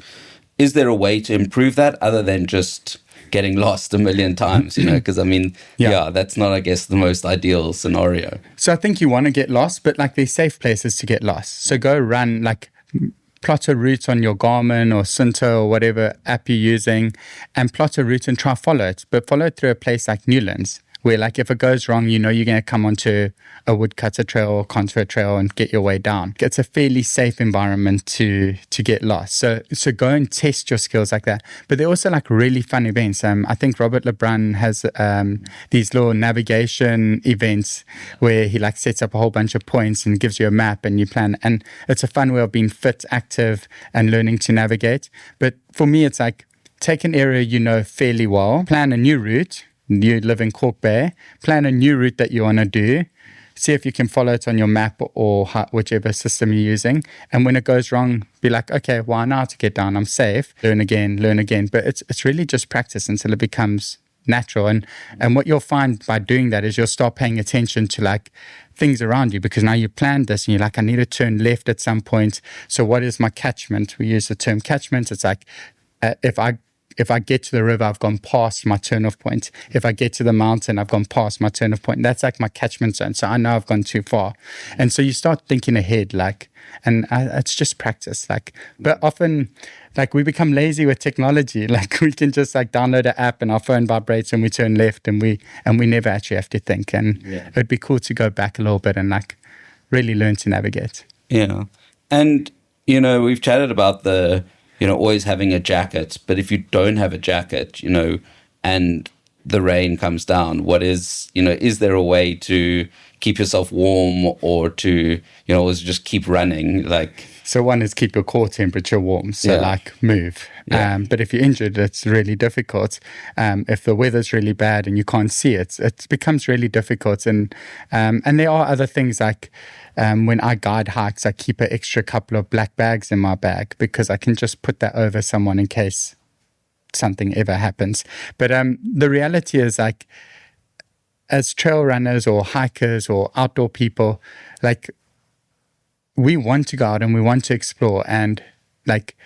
S1: Is there a way to improve that other than just getting lost a million times, because that's not, I guess, the most ideal scenario.
S2: So I think you want to get lost, but like, there's safe places to get lost. So go run, like, plot a route on your Garmin or Cinto or whatever app you're using, and plot a route and try follow it, but follow it through a place like Newlands, where like if it goes wrong, you know you're going to come onto a woodcutter trail or contour trail and get your way down. It's a fairly safe environment to get lost. So go and test your skills like that. But they're also like really fun events. I think Robert LeBrun has these little navigation events where he like sets up a whole bunch of points and gives you a map and you plan. And it's a fun way of being fit, active, and learning to navigate. But for me, it's like take an area you know fairly well, plan a new route. You live in Cork Bay, plan a new route that you want to do, see if you can follow it on your map or whichever system you're using. And when it goes wrong, be like, okay, well, I know how to get down. I'm safe. Learn again. But it's really just practice until it becomes natural. And what you'll find by doing that is you'll start paying attention to like things around you, because now you planned this and you're like, I need to turn left at some point. So what is my catchment? We use the term catchment. It's like, if I get to the river, I've gone past my turn-off point. If I get to the mountain, I've gone past my turn-off point. That's like my catchment zone. So I know I've gone too far. And so you start thinking ahead, like, and it's just practice. Like, but often, like, we become lazy with technology. Like, we can just like download an app and our phone vibrates and we turn left and we never actually have to think. And it'd be cool to go back a little bit and like really learn to navigate.
S1: Yeah. And, you know, we've chatted about always having a jacket, but if you don't have a jacket, and the rain comes down, is there a way to keep yourself warm or to, always just keep running? Like,
S2: so one is keep your core temperature warm. So like move. Yeah. But if you're injured, it's really difficult. If the weather's really bad and you can't see it, it becomes really difficult. And there are other things like, when I guide hikes, I keep an extra couple of black bags in my bag because I can just put that over someone in case something ever happens. But the reality is, like, as trail runners or hikers or outdoor people, like, we want to go out and we want to explore. And like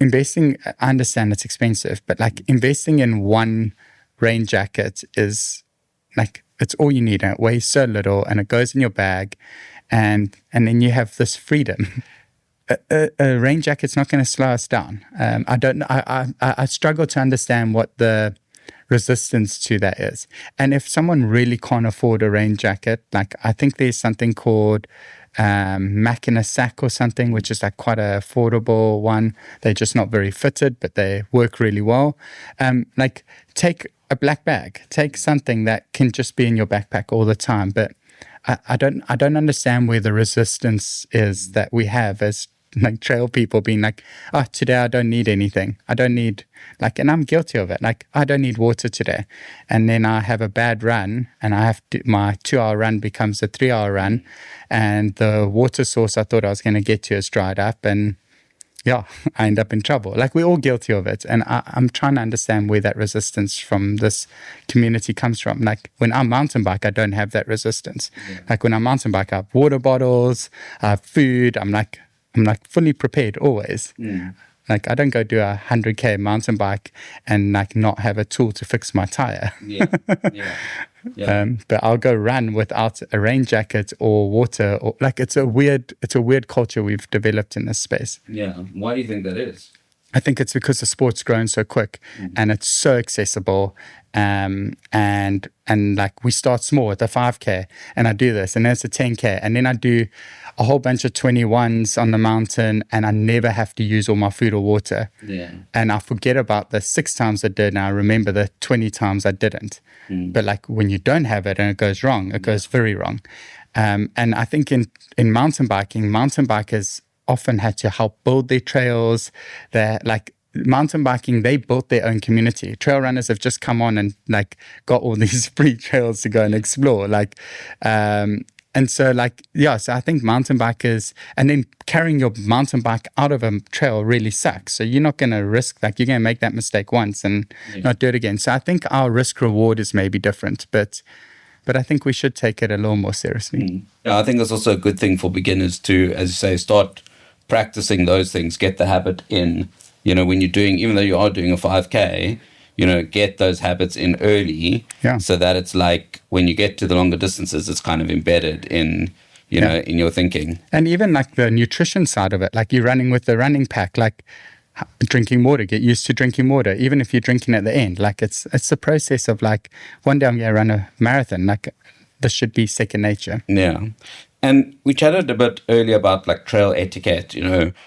S2: investing, I understand it's expensive, but like investing in one rain jacket is like, it's all you need. And it weighs so little and it goes in your bag. And then you have this freedom. A rain jacket's not going to slow us down. I struggle to understand what the resistance to that is. And if someone really can't afford a rain jacket, like I think there's something called Mac in a Sack or something, which is like quite an affordable one. They're just not very fitted, but they work really well. Like take a black bag, take something that can just be in your backpack all the time. But I don't understand where the resistance is that we have as like trail people being like, oh, today I don't need anything. I don't need and I'm guilty of it. Like, I don't need water today. And then I have a bad run and I have to, my 2-hour run becomes a 3-hour run. And the water source I thought I was going to get to is dried up. And I end up in trouble. Like, we're all guilty of it. And I'm trying to understand where that resistance from this community comes from. Like, when I mountain bike, I don't have that resistance. Yeah. Like, when I mountain bike, I have water bottles, I have food. I'm fully prepared always. Mm. Like, I don't go do 100K mountain bike and like not have a tool to fix my tire. Yeah. But I'll go run without a rain jacket or water. Or like, it's a weird culture we've developed in this space.
S1: Yeah. Why do you think that is?
S2: I think it's because the sport's grown so quick and it's so accessible. And like, we start small with a 5K and I do this and then it's a 10K and then I do a whole bunch of 21s on the mountain and I never have to use all my food or water. Yeah. And I forget about the 6 times I did and I remember the 20 times I didn't. But like, when you don't have it and it goes wrong, it goes very wrong. And I think in mountain bikers often had to help build their trails. They're like, mountain biking, they built their own community. Trail runners have just come on and like got all these free trails to go and explore. Like, and so like, so I think mountain bikers, and then carrying your mountain bike out of a trail really sucks. So you're not going to risk, like, you're going to make that mistake once and not do it again. So I think our risk reward is maybe different, but I think we should take it a little more seriously.
S1: Yeah, I think that's also a good thing for beginners to, as you say, start practicing those things, get the habit in, when you're doing, even though you are doing a 5K, get those habits in early so that it's like when you get to the longer distances, it's kind of embedded in, in your thinking.
S2: And even like the nutrition side of it, like you're running with the running pack, like drinking water, get used to drinking water, even if you're drinking at the end. Like it's the process of like, one day I'm going to run a marathon. Like this should be second nature.
S1: Yeah. And we chatted a bit earlier about like trail etiquette,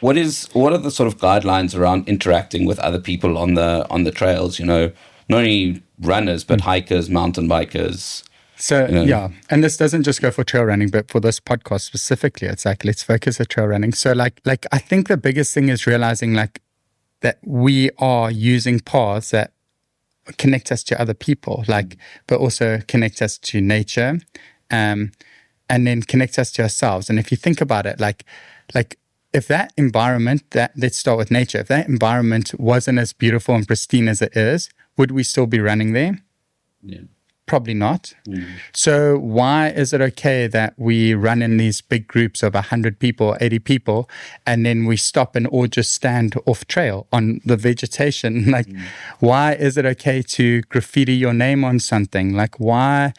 S1: what are the sort of guidelines around interacting with other people on the trails, not only runners, but hikers, mountain bikers.
S2: So, yeah, and this doesn't just go for trail running, but for this podcast specifically, it's like, let's focus on trail running. So like I think the biggest thing is realizing like that we are using paths that connect us to other people, like, but also connect us to nature, and then connect us to ourselves. And if you think about it, like if that environment, let's start with nature, if that environment wasn't as beautiful and pristine as it is, would we still be running there?
S1: Yeah.
S2: Probably not. So why is it okay that we run in these big groups of 100 people, 80 people, and then we stop and all just stand off trail on the vegetation? Like, why is it okay to graffiti your name on something? Like, why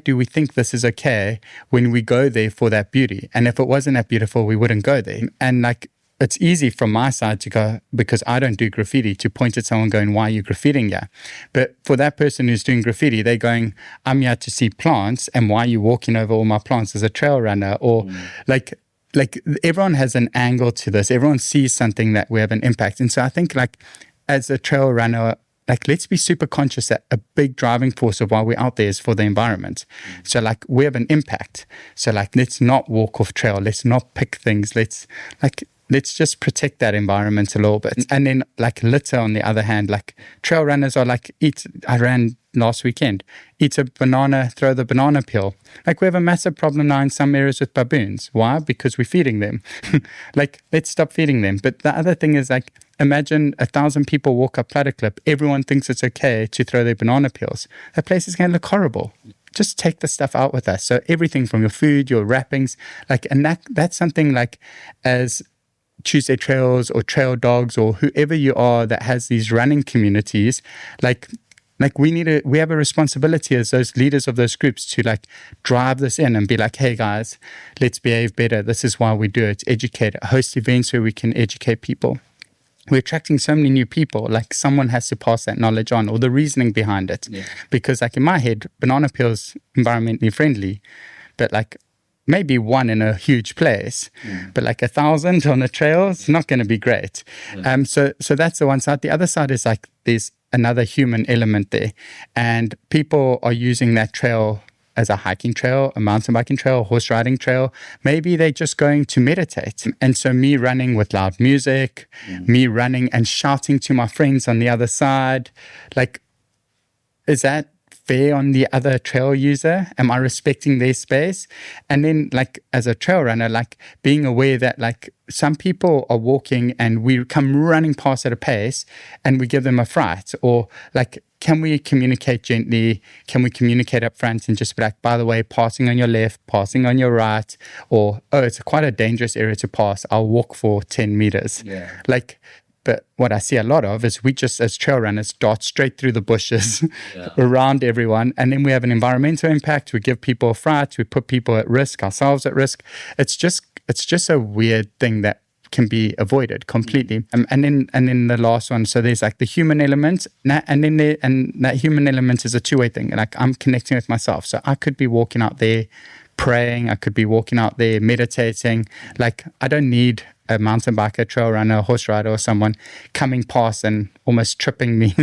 S2: do we think this is okay when we go there for that beauty? And if it wasn't that beautiful, we wouldn't go there. And like, it's easy from my side to go, because I don't do graffiti, to point at someone going, why are you graffitiing here? But for that person who's doing graffiti, they're going, I'm here to see plants, and why are you walking over all my plants as a trail runner? Or like everyone has an angle to this. Everyone sees something that we have an impact. And so I think like as a trail runner, like let's be super conscious that a big driving force of why we're out there is for the environment. So like we have an impact. So like let's not walk off trail. Let's not pick things. Let's just protect that environment a little bit. And then like litter on the other hand, like trail runners are like, I ran last weekend, eat a banana, throw the banana peel. Like we have a massive problem now in some areas with baboons. Why? Because we're feeding them. Like let's stop feeding them. But the other thing is like, imagine 1,000 people walk up Platyclip. Everyone thinks it's okay to throw their banana peels. That place is going to look horrible. Just take the stuff out with us. So everything from your food, your wrappings, like, and that's something like as Tuesday Trails or Trail Dogs or whoever you are that has these running communities, like we have a responsibility as those leaders of those groups to like drive this in and be like, hey guys, let's behave better. This is why we do it. Educate, host events where we can educate people. We're attracting so many new people, like someone has to pass that knowledge on or the reasoning behind it. Yeah. Because like in my head, banana peel's environmentally friendly, but like maybe one in a huge place, but like 1,000 on a trail is not going to be great. Yeah. So that's the one side. The other side is like there's another human element there, and people are using that trail as a hiking trail, a mountain biking trail, a horse riding trail. Maybe they're just going to meditate. And so me running with loud music, me running and shouting to my friends on the other side, like, is that fair on the other trail user? Am I respecting their space? And then like as a trail runner, like being aware that like some people are walking and we come running past at a pace and we give them a fright, or like, can we communicate gently? Can we communicate up front and just be like, by the way, passing on your left, passing on your right, or, oh, it's quite a dangerous area to pass. I'll walk for 10 meters. Yeah. Like, but what I see a lot of is we just, as trail runners, dart straight through the bushes around everyone. And then we have an environmental impact. We give people a fright. We put people at risk, ourselves at risk. It's just a weird thing that can be avoided completely. And then the last one, so there's like the human element, and that human element is a two-way thing. Like I'm connecting with myself. So I could be walking out there praying. I could be walking out there meditating. Like I don't need a mountain biker, trail runner, horse rider, or someone coming past and almost tripping me.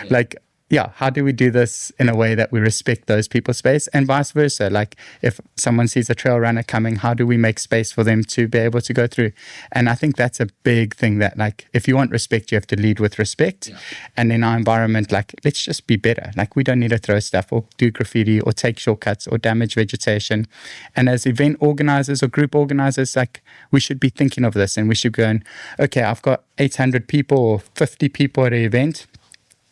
S2: Like, yeah, how do we do this in a way that we respect those people's space, and vice versa? Like if someone sees a trail runner coming, how do we make space for them to be able to go through? And I think that's a big thing that like, if you want respect, you have to lead with respect. Yeah. And in our environment, like, let's just be better. Like we don't need to throw stuff or do graffiti or take shortcuts or damage vegetation. And as event organizers or group organizers, like we should be thinking of this, and we should go, okay, I've got 800 people or 50 people at an event.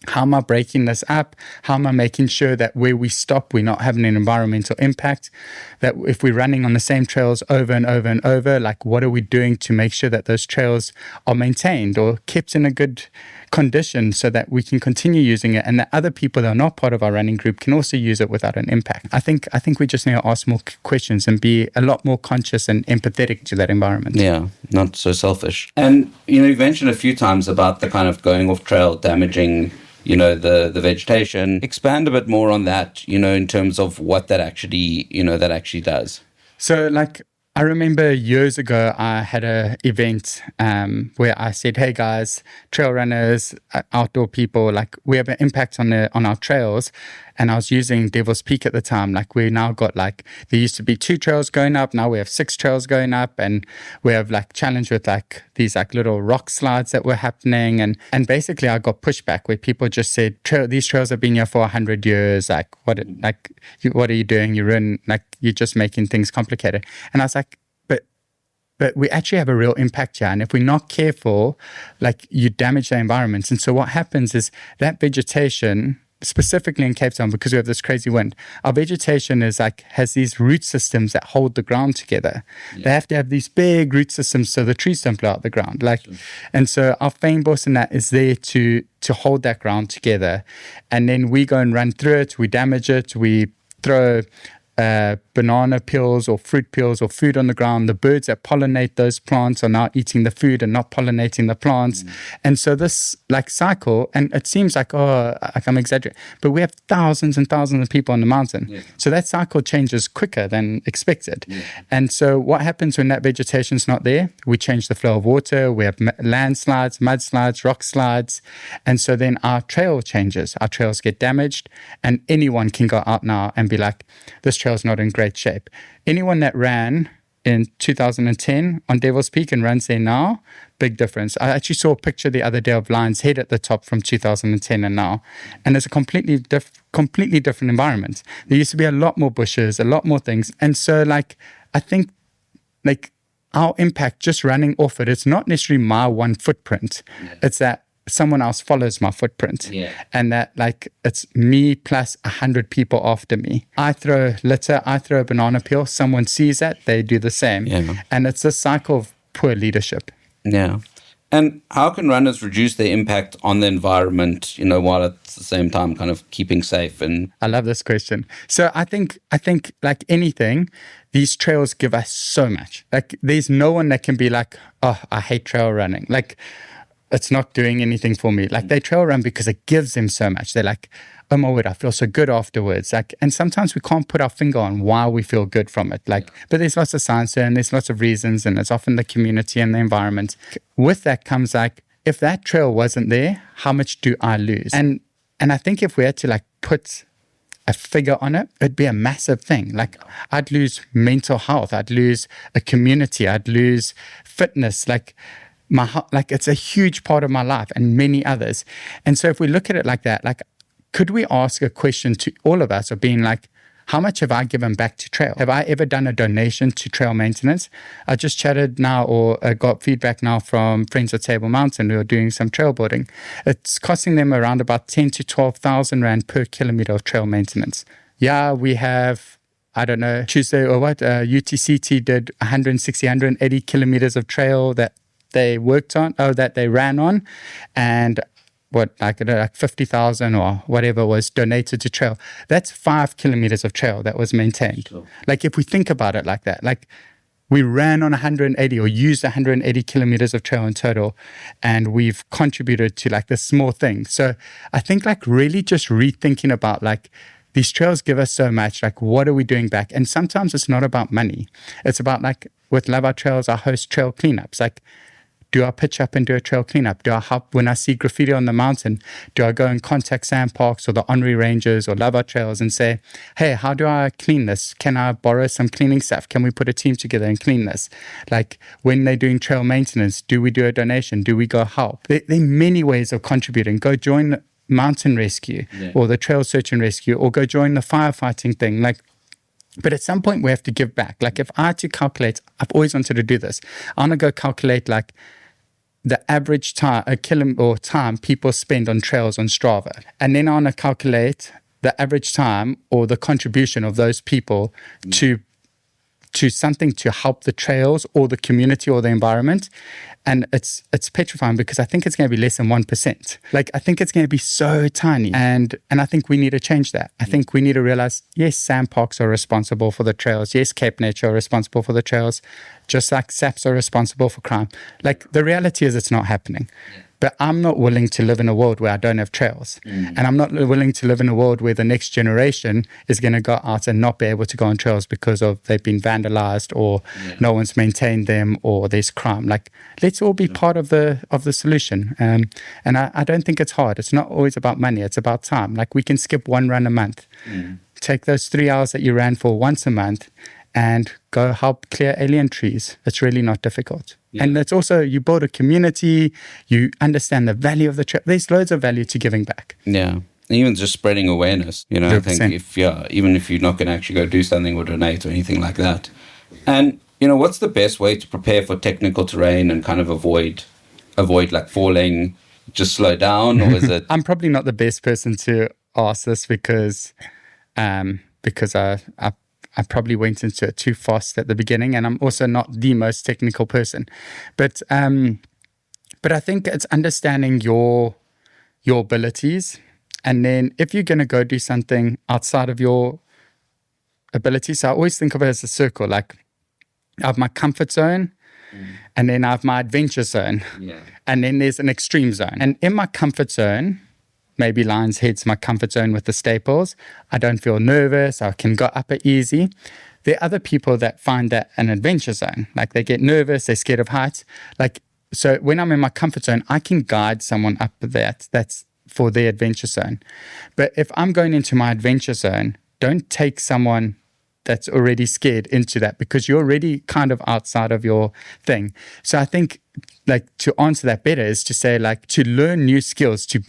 S2: How am I breaking this up? How am I making sure that where we stop, we're not having an environmental impact? That if we're running on the same trails over and over and over, like what are we doing to make sure that those trails are maintained or kept in a good conditioned so that we can continue using it, and that other people that are not part of our running group can also use it without an impact. I think we just need to ask more questions and be a lot more conscious and empathetic to that environment.
S1: Yeah, not so selfish. And, you've mentioned a few times about the kind of going off trail damaging, the vegetation. Expand a bit more on that, in terms of what that actually, does.
S2: So, I remember years ago, I had an event where I said, hey guys, trail runners, outdoor people, we have an impact on our trails. And I was using Devil's Peak at the time. We now got there used to be 2 trails going up. Now we have 6 trails going up. And we have challenge with these little rock slides that were happening. And basically I got pushback where people just said, these trails have been here for 100 years. What are you doing? You're just making things complicated. And I was like, but we actually have a real impact here. And if we're not careful, you damage the environment. And so what happens is that vegetation, specifically in Cape Town, because we have this crazy wind, our vegetation has these root systems that hold the ground together. Yeah. They have to have these big root systems so the trees don't blow out the ground. And so our fynbos and that is there to hold that ground together. And then we go and run through it, we damage it, we throw banana peels or fruit peels or food on the ground. The birds that pollinate those plants are now eating the food and not pollinating the plants. And so this cycle, and it seems I'm exaggerating, but we have thousands and thousands of people on the mountain. Yeah. So that cycle changes quicker than expected. Yeah. And so what happens when that vegetation's not there? We change the flow of water. We have landslides, mudslides, rock slides. And so then our trail changes. Our trails get damaged, and anyone can go out now and be like, this trail's not in great shape. Anyone that ran in 2010 on Devil's Peak and runs there now, big difference. I actually saw a picture the other day of Lion's Head at the top from 2010 and now, and it's a completely different environment. There used to be a lot more bushes, a lot more things, and so I think our impact just running off it's not necessarily my one footprint. Yeah. It's that someone else follows my footprint. Yeah. And that it's me plus 100 people after me. I throw litter, I throw a banana peel, someone sees that, they do the same. Yeah. And it's a cycle of poor leadership.
S1: Yeah. And how can runners reduce their impact on the environment, while at the same time kind of keeping safe? And
S2: I love this question. So I think like anything, these trails give us so much. There's no one that can be oh, I hate trail running. It's not doing anything for me. They trail run because it gives them so much. They're like, oh my word, I feel so good afterwards. And sometimes we can't put our finger on why we feel good from it. But there's lots of science there and there's lots of reasons, and it's often the community and the environment. With that comes if that trail wasn't there, how much do I lose? And I think if we had to put a figure on it, it'd be a massive thing. I'd lose mental health, I'd lose a community, I'd lose fitness, it's a huge part of my life and many others. And so if we look at it like that, could we ask a question to all of us of being how much have I given back to trail? Have I ever done a donation to trail maintenance? I just chatted now or got feedback now from friends at Table Mountain who are doing some trail building. It's costing them around about 10 to 12,000 Rand per kilometer of trail maintenance. Yeah, we have, I don't know, Tuesday or what, UTCT did 160, 180 kilometers of trail that they worked on, that they ran on, and 50,000 or whatever was donated to trail. That's 5 kilometers of trail that was maintained. Sure. If we think about it like that, we ran on 180 or used 180 kilometers of trail in total, and we've contributed to this small thing. So I think really just rethinking about these trails give us so much, what are we doing back? And sometimes it's not about money. It's about with Love Our Trails, I host trail cleanups. Do I pitch up and do a trail cleanup? Do I help when I see graffiti on the mountain? Do I go and contact Sandparks or the Honorary Rangers or Love Our Trails and say, hey, how do I clean this? Can I borrow some cleaning stuff? Can we put a team together and clean this? When they're doing trail maintenance, do we do a donation? Do we go help? There are many ways of contributing. Go join mountain rescue or the trail search and rescue, or go join the firefighting thing. But at some point we have to give back. If I had to calculate, I've always wanted to do this. I want to go calculate the average time, time people spend on trails on Strava. And then I want to calculate the average time or the contribution of those people to to something to help the trails or the community or the environment. And it's petrifying because I think it's going to be less than 1%. Like, I think it's going to be so tiny. And I think we need to change that. I think we need to realize, yes, sandparks are responsible for the trails. Yes, Cape Nature are responsible for the trails. Just like SAPs are responsible for crime. Like, the reality is it's not happening. But I'm not willing to live in a world where I don't have trails. And I'm not willing to live in a world where the next generation is going to go out and not be able to go on trails because of they've been vandalized or no one's maintained them or there's crime. Like, let's all be part of the solution. And I don't think it's hard. It's not always about money. It's about time. Like, we can skip one run a month. Take those 3 hours that you ran for once a month and go help clear alien trees. It's really not difficult. And it's also, you build a community, you understand the value of the trip. There's loads of value to giving back.
S3: Yeah. Even just spreading awareness, you know, 100%. I think even if you're not going to actually go do something or donate or anything like that. And, you know, what's the best way to prepare for technical terrain and kind of avoid like falling, just slow down, or is it?
S2: I'm probably not the best person to ask this because I probably went into it too fast at the beginning, and I'm also not the most technical person. But I think it's understanding your abilities, and then if you're going to go do something outside of your abilities, so I always think of it as a circle. Like, I have my comfort zone, and then I have my adventure zone, and then there's an extreme zone. And in my comfort zone, maybe Lion's Head's my comfort zone with the staples. I don't feel nervous. I can go up it easy. There are other people that find that an adventure zone. Like, they get nervous, they're scared of heights. Like, so when I'm in my comfort zone, I can guide someone up that's for their adventure zone. But if I'm going into my adventure zone, don't take someone that's already scared into that, because you're already kind of outside of your thing. So I think, like, to answer that better is to say, like, to learn new skills, to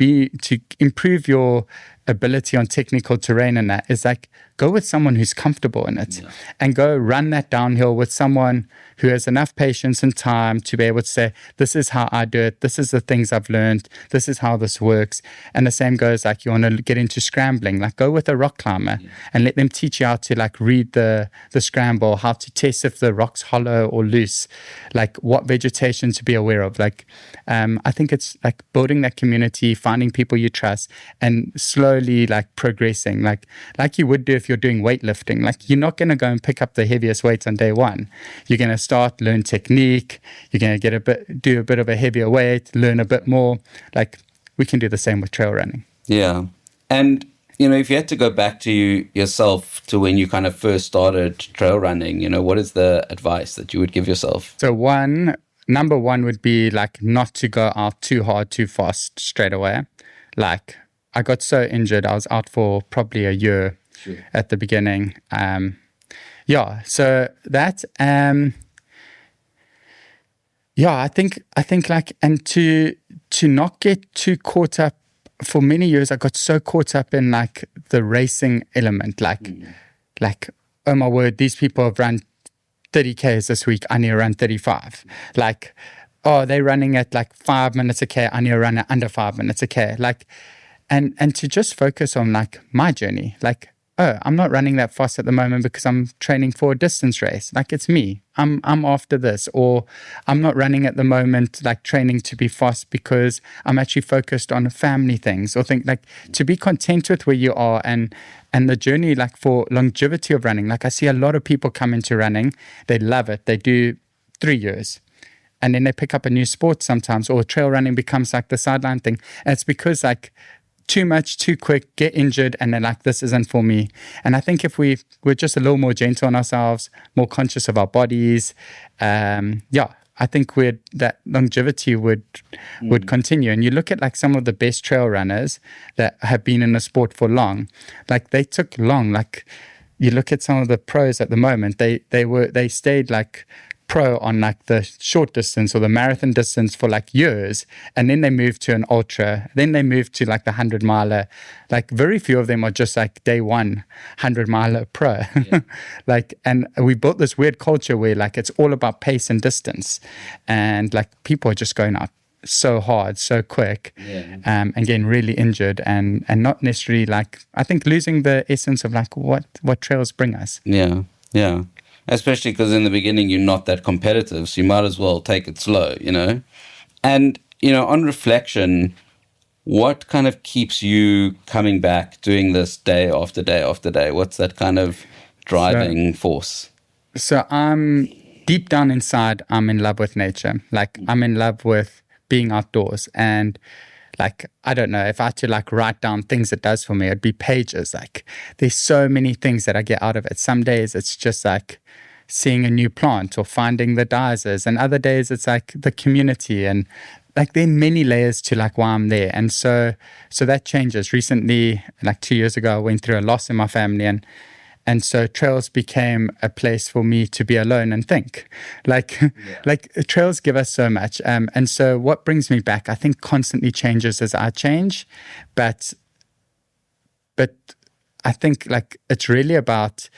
S2: improve your ability on technical terrain, and that is like, go with someone who's comfortable in it, and go run that downhill with someone who has enough patience and time to be able to say, this is how I do it, this is the things I've learned, this is how this works. And the same goes, like, you want to get into scrambling, like, go with a rock climber and let them teach you how to, like, read the scramble, how to test if the rock's hollow or loose, like what vegetation to be aware of. Like, I think it's like building that community, finding people you trust, and slowly, like, progressing, like you would do if you're doing weightlifting. Like, you're not going to go and pick up the heaviest weights on day one. You're going to learn technique, you're going to do a bit of a heavier weight, learn a bit more. Like, we can do the same with trail running.
S3: Yeah. And, you know, if you had to go back to yourself to when you kind of first started trail running, you know, what is the advice that you would give yourself?
S2: So number one would be, like, not to go out too hard, too fast straight away. Like, I got so injured, I was out for probably a year at the beginning. So that, I think like, and to not get too caught up. For many years, I got so caught up in, like, the racing element, like, oh my word, these people have run 30Ks this week, I need to run 35. Like, oh, they're running at like 5 minutes a K, I need to run at under 5 minutes a K. Like, and to just focus on, like, my journey. Like, oh, I'm not running that fast at the moment because I'm training for a distance race. Like, it's me. I'm after this. Or I'm not running at the moment, like, training to be fast because I'm actually focused on family things, or to be content with where you are, and the journey, like, for longevity of running. Like, I see a lot of people come into running, they love it, they do 3 years, and then they pick up a new sport sometimes, or trail running becomes like the sideline thing. And it's because, like, too much, too quick, get injured, and they're like, this isn't for me. And I think if we're just a little more gentle on ourselves, more conscious of our bodies, I think that longevity would continue. And you look at, like, some of the best trail runners that have been in the sport for long, like, they took long. Like, you look at some of the pros at the moment, they stayed, like, pro on, like, the short distance or the marathon distance for, like, years, and then they moved to an ultra, then they moved to, like, the 100-miler. Like, very few of them are just, like, day one 100-miler pro. Like, and we built this weird culture where, like, it's all about pace and distance, and, like, people are just going out so hard, so quick, and getting really injured, and not necessarily, like, I think losing the essence of, like, what trails bring us.
S3: especially because in the beginning you're not that competitive, so you might as well take it slow, And, on reflection, what kind of keeps you coming back, doing this day after day after day? What's that kind of driving force?
S2: So I'm deep down inside, I'm in love with nature. Like, I'm in love with being outdoors. And like, I don't know, if I had to like write down things it does for me, it'd be pages. Like, there's so many things that I get out of it. Some days it's just like seeing a new plant or finding the Dysons, and other days it's like the community, and like there are many layers to like why I'm there. And so that changes. Recently, like 2 years ago, I went through a loss in my family, and so trails became a place for me to be alone and think. Like trails give us so much. And so what brings me back, I think, constantly changes as I change, but I think like it's really about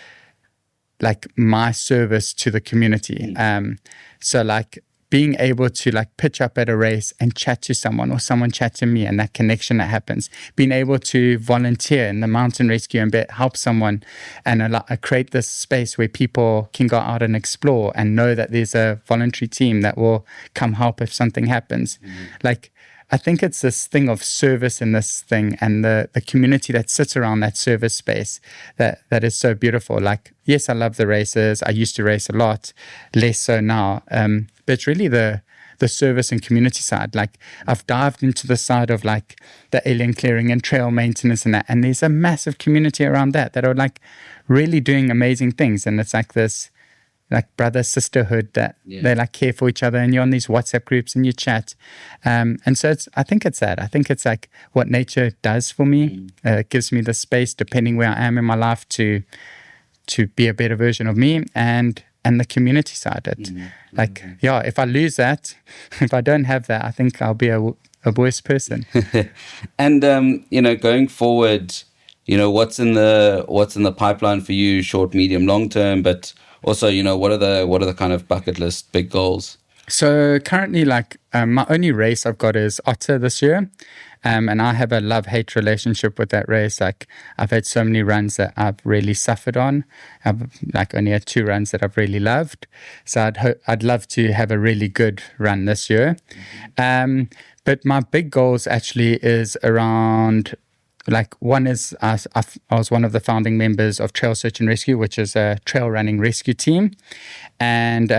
S2: like my service to the community. So like being able to like pitch up at a race and chat to someone, or someone chat to me, and that connection that happens, being able to volunteer in the mountain rescue and help someone, and create this space where people can go out and explore and know that there's a voluntary team that will come help if something happens. Like, I think it's this thing of service in this thing, and the community that sits around that service space that is so beautiful. Like, yes, I love the races. I used to race a lot, less so now. But it's really the service and community side. Like, I've dived into the side of like the alien clearing and trail maintenance and that. And there's a massive community around that are like really doing amazing things. And it's like this like brother sisterhood that they like care for each other, and you're on these WhatsApp groups and you chat. And so I think it's that. I think it's like what nature does for me. It gives me the space, depending where I am in my life, to be a better version of me, and the community side. If I lose that, if I don't have that, I think I'll be a worse person.
S3: And going forward, what's in the pipeline for you, short, medium, long term, but also, what are the kind of bucket list big goals?
S2: So currently, like my only race I've got is Otter this year, and I have a love-hate relationship with that race. Like, I've had so many runs that I've really suffered on. I've like only had 2 runs that I've really loved. So I'd love to have a really good run this year. But my big goals actually is around. Like, one is I was one of the founding members of Trail Search and Rescue, which is a trail running rescue team. And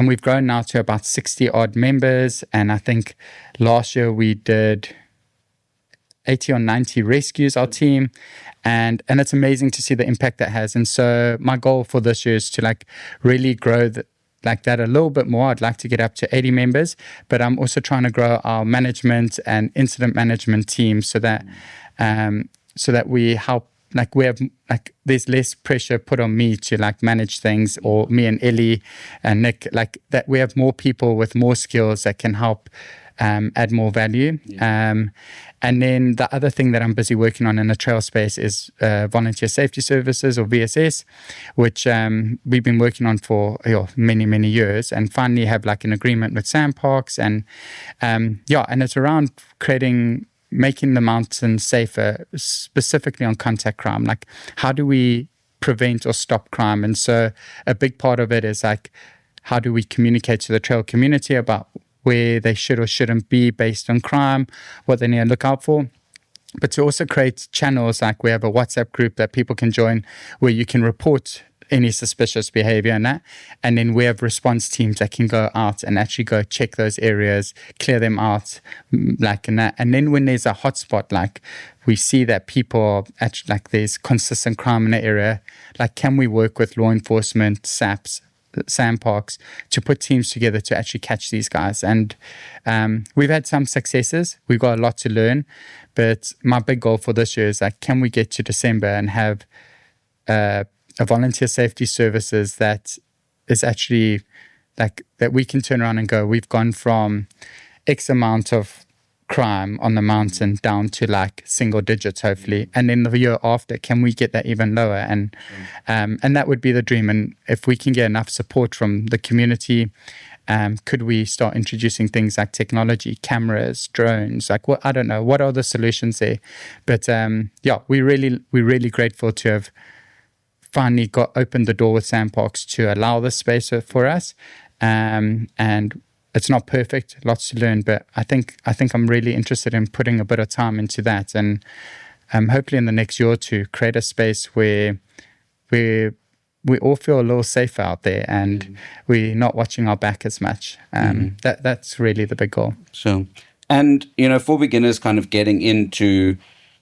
S2: we've grown now to about 60 odd members. And I think last year we did 80 or 90 rescues, our team. And it's amazing to see the impact that has. And so my goal for this year is to like really grow like that a little bit more. I'd like to get up to 80 members, but I'm also trying to grow our management and incident management team so that we help, like we have, like there's less pressure put on me to like manage things, or me and Ellie and Nick, like that we have more people with more skills that can help add more value. And then the other thing that I'm busy working on in the trail space is volunteer safety services, or VSS, which we've been working on for many, many years, and finally have like an agreement with Sandparks. And it's around making the mountain safer, specifically on contact crime. Like, how do we prevent or stop crime? And so a big part of it is like, how do we communicate to the trail community about where they should or shouldn't be based on crime, what they need to look out for. But to also create channels, like we have a WhatsApp group that people can join where you can report any suspicious behavior and that. And then we have response teams that can go out and actually go check those areas, clear them out, like in that. And then when there's a hotspot, like we see that people actually, like there's consistent crime in the area, like can we work with law enforcement, SAPs, Sandparks, to put teams together to actually catch these guys. And we've had some successes. We've got a lot to learn. But my big goal for this year is like, can we get to December and have a volunteer safety services that is actually like that we can turn around and go, we've gone from X amount of crime on the mountain down to like single digits, hopefully. And then the year after, can we get that even lower? And that would be the dream. And if we can get enough support from the community, could we start introducing things like technology, cameras, drones, like what, I don't know, what are the solutions there? But we're really grateful to have finally opened the door with Sandparks to allow this space for us. And it's not perfect, lots to learn, but I think I'm really interested in putting a bit of time into that, and hopefully in the next year or two create a space where we all feel a little safer out there, and we're not watching our back as much. That's really the big goal.
S3: So, and for beginners kind of getting into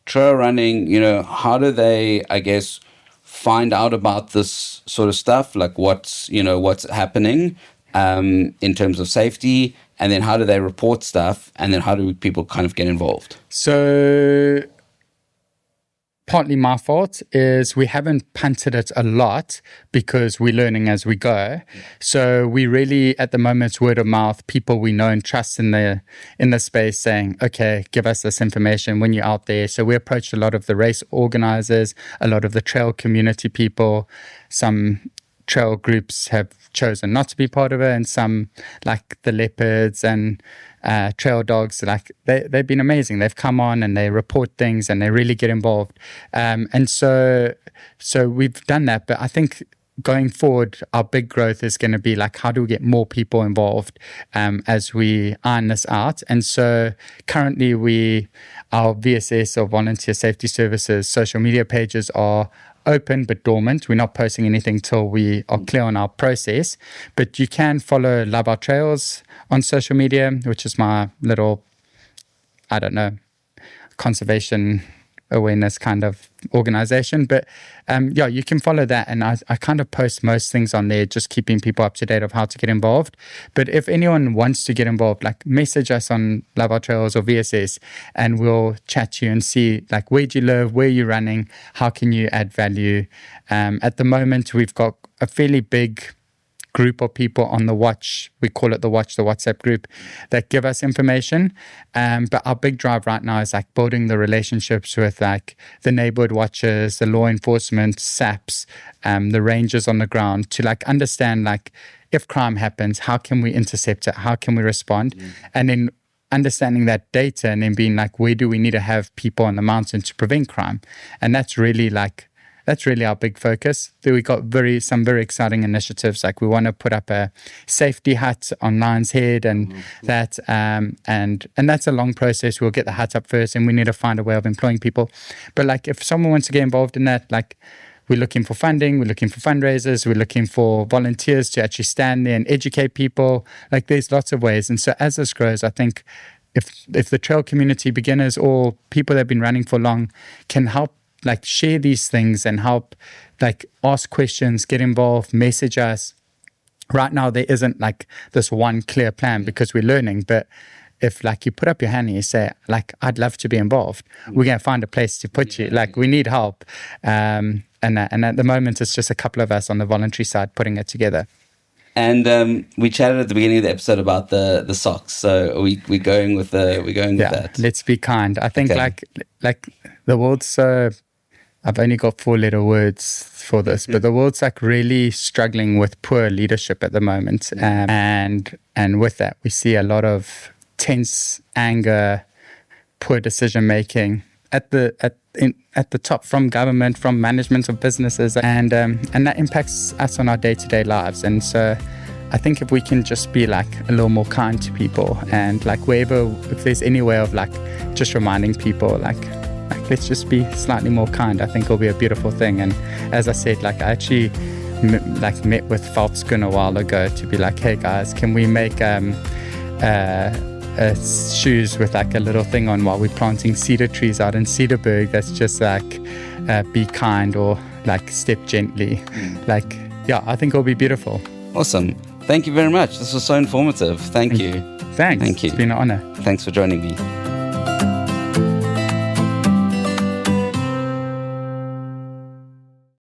S3: trail running, how do they, I guess, find out about this sort of stuff? Like what's happening in terms of safety, and then how do they report stuff, and then how do people kind of get involved?
S2: So partly my fault is we haven't punted it a lot because we're learning as we go. So we really, at the moment, it's word of mouth, people we know and trust in the space saying, okay, give us this information when you're out there. So we approached a lot of the race organizers, a lot of the trail community people. Some trail groups have chosen not to be part of it, and some, like the leopards and trail dogs, like they've been amazing. They've come on and they report things and they really get involved. And so we've done that. But I think going forward, our big growth is going to be like, how do we get more people involved as we iron this out? And so currently our VSS, or Volunteer Safety Services, social media pages are open but dormant. We're not posting anything till we are clear on our process. But you can follow Love Our Trails on social media, which is my little, conservation awareness kind of organization. But you can follow that, and I kind of post most things on there, just keeping people up to date of how to get involved. But if anyone wants to get involved, like message us on Love Our Trails or VSS, and we'll chat to you and see like, where do you live, where are you running, how can you add value. At the moment, we've got a fairly big group of people on the Watch. We call it the Watch, the WhatsApp group, that give us information. But our big drive right now is like building the relationships with like the neighborhood watchers, the law enforcement, SAPs, the rangers on the ground, to like understand like, if crime happens, how can we intercept it? How can we respond? And then understanding that data, and then being like, where do we need to have people on the mountain to prevent crime? And that's really our big focus. We got some very exciting initiatives. Like we want to put up a safety hut on Lion's Head, and that and that's a long process. We'll get the hut up first, and we need to find a way of employing people. But like, if someone wants to get involved in that, like, we're looking for funding, we're looking for fundraisers, we're looking for volunteers to actually stand there and educate people. Like, there's lots of ways. And so as this grows, I think if the trail community, beginners or people that have been running for long, can help like share these things and help like ask questions, get involved, message us. Right now, there isn't like this one clear plan because we're learning. But if like you put up your hand and you say like, I'd love to be involved, we're going to find a place to put you. Like, we need help. And at the moment, it's just a couple of us on the voluntary side putting it together.
S3: And we chatted at the beginning of the episode about the socks. So we're going with that.
S2: Let's be kind. I think like the world's so. I've only got 4-letter words for this, but the world's like really struggling with poor leadership at the moment, and with that we see a lot of tense anger, poor decision making at the top, from government, from management of businesses, and that impacts us on our day-to-day lives. And so I think if we can just be like a little more kind to people, and like if there's any way of like just reminding people like let's just be slightly more kind, I think it'll be a beautiful thing. And as I said, like I actually met with Faltzgun a while ago to be like, hey guys, can we make shoes with like a little thing on while we're planting cedar trees out in Cedarburg that's just like be kind, or like step gently. Like, yeah, I think it'll be beautiful.
S3: Awesome. Thank you very much. This was so informative. Thank you.
S2: Thanks.
S3: Thank you.
S2: It's been an honor.
S3: Thanks for joining me.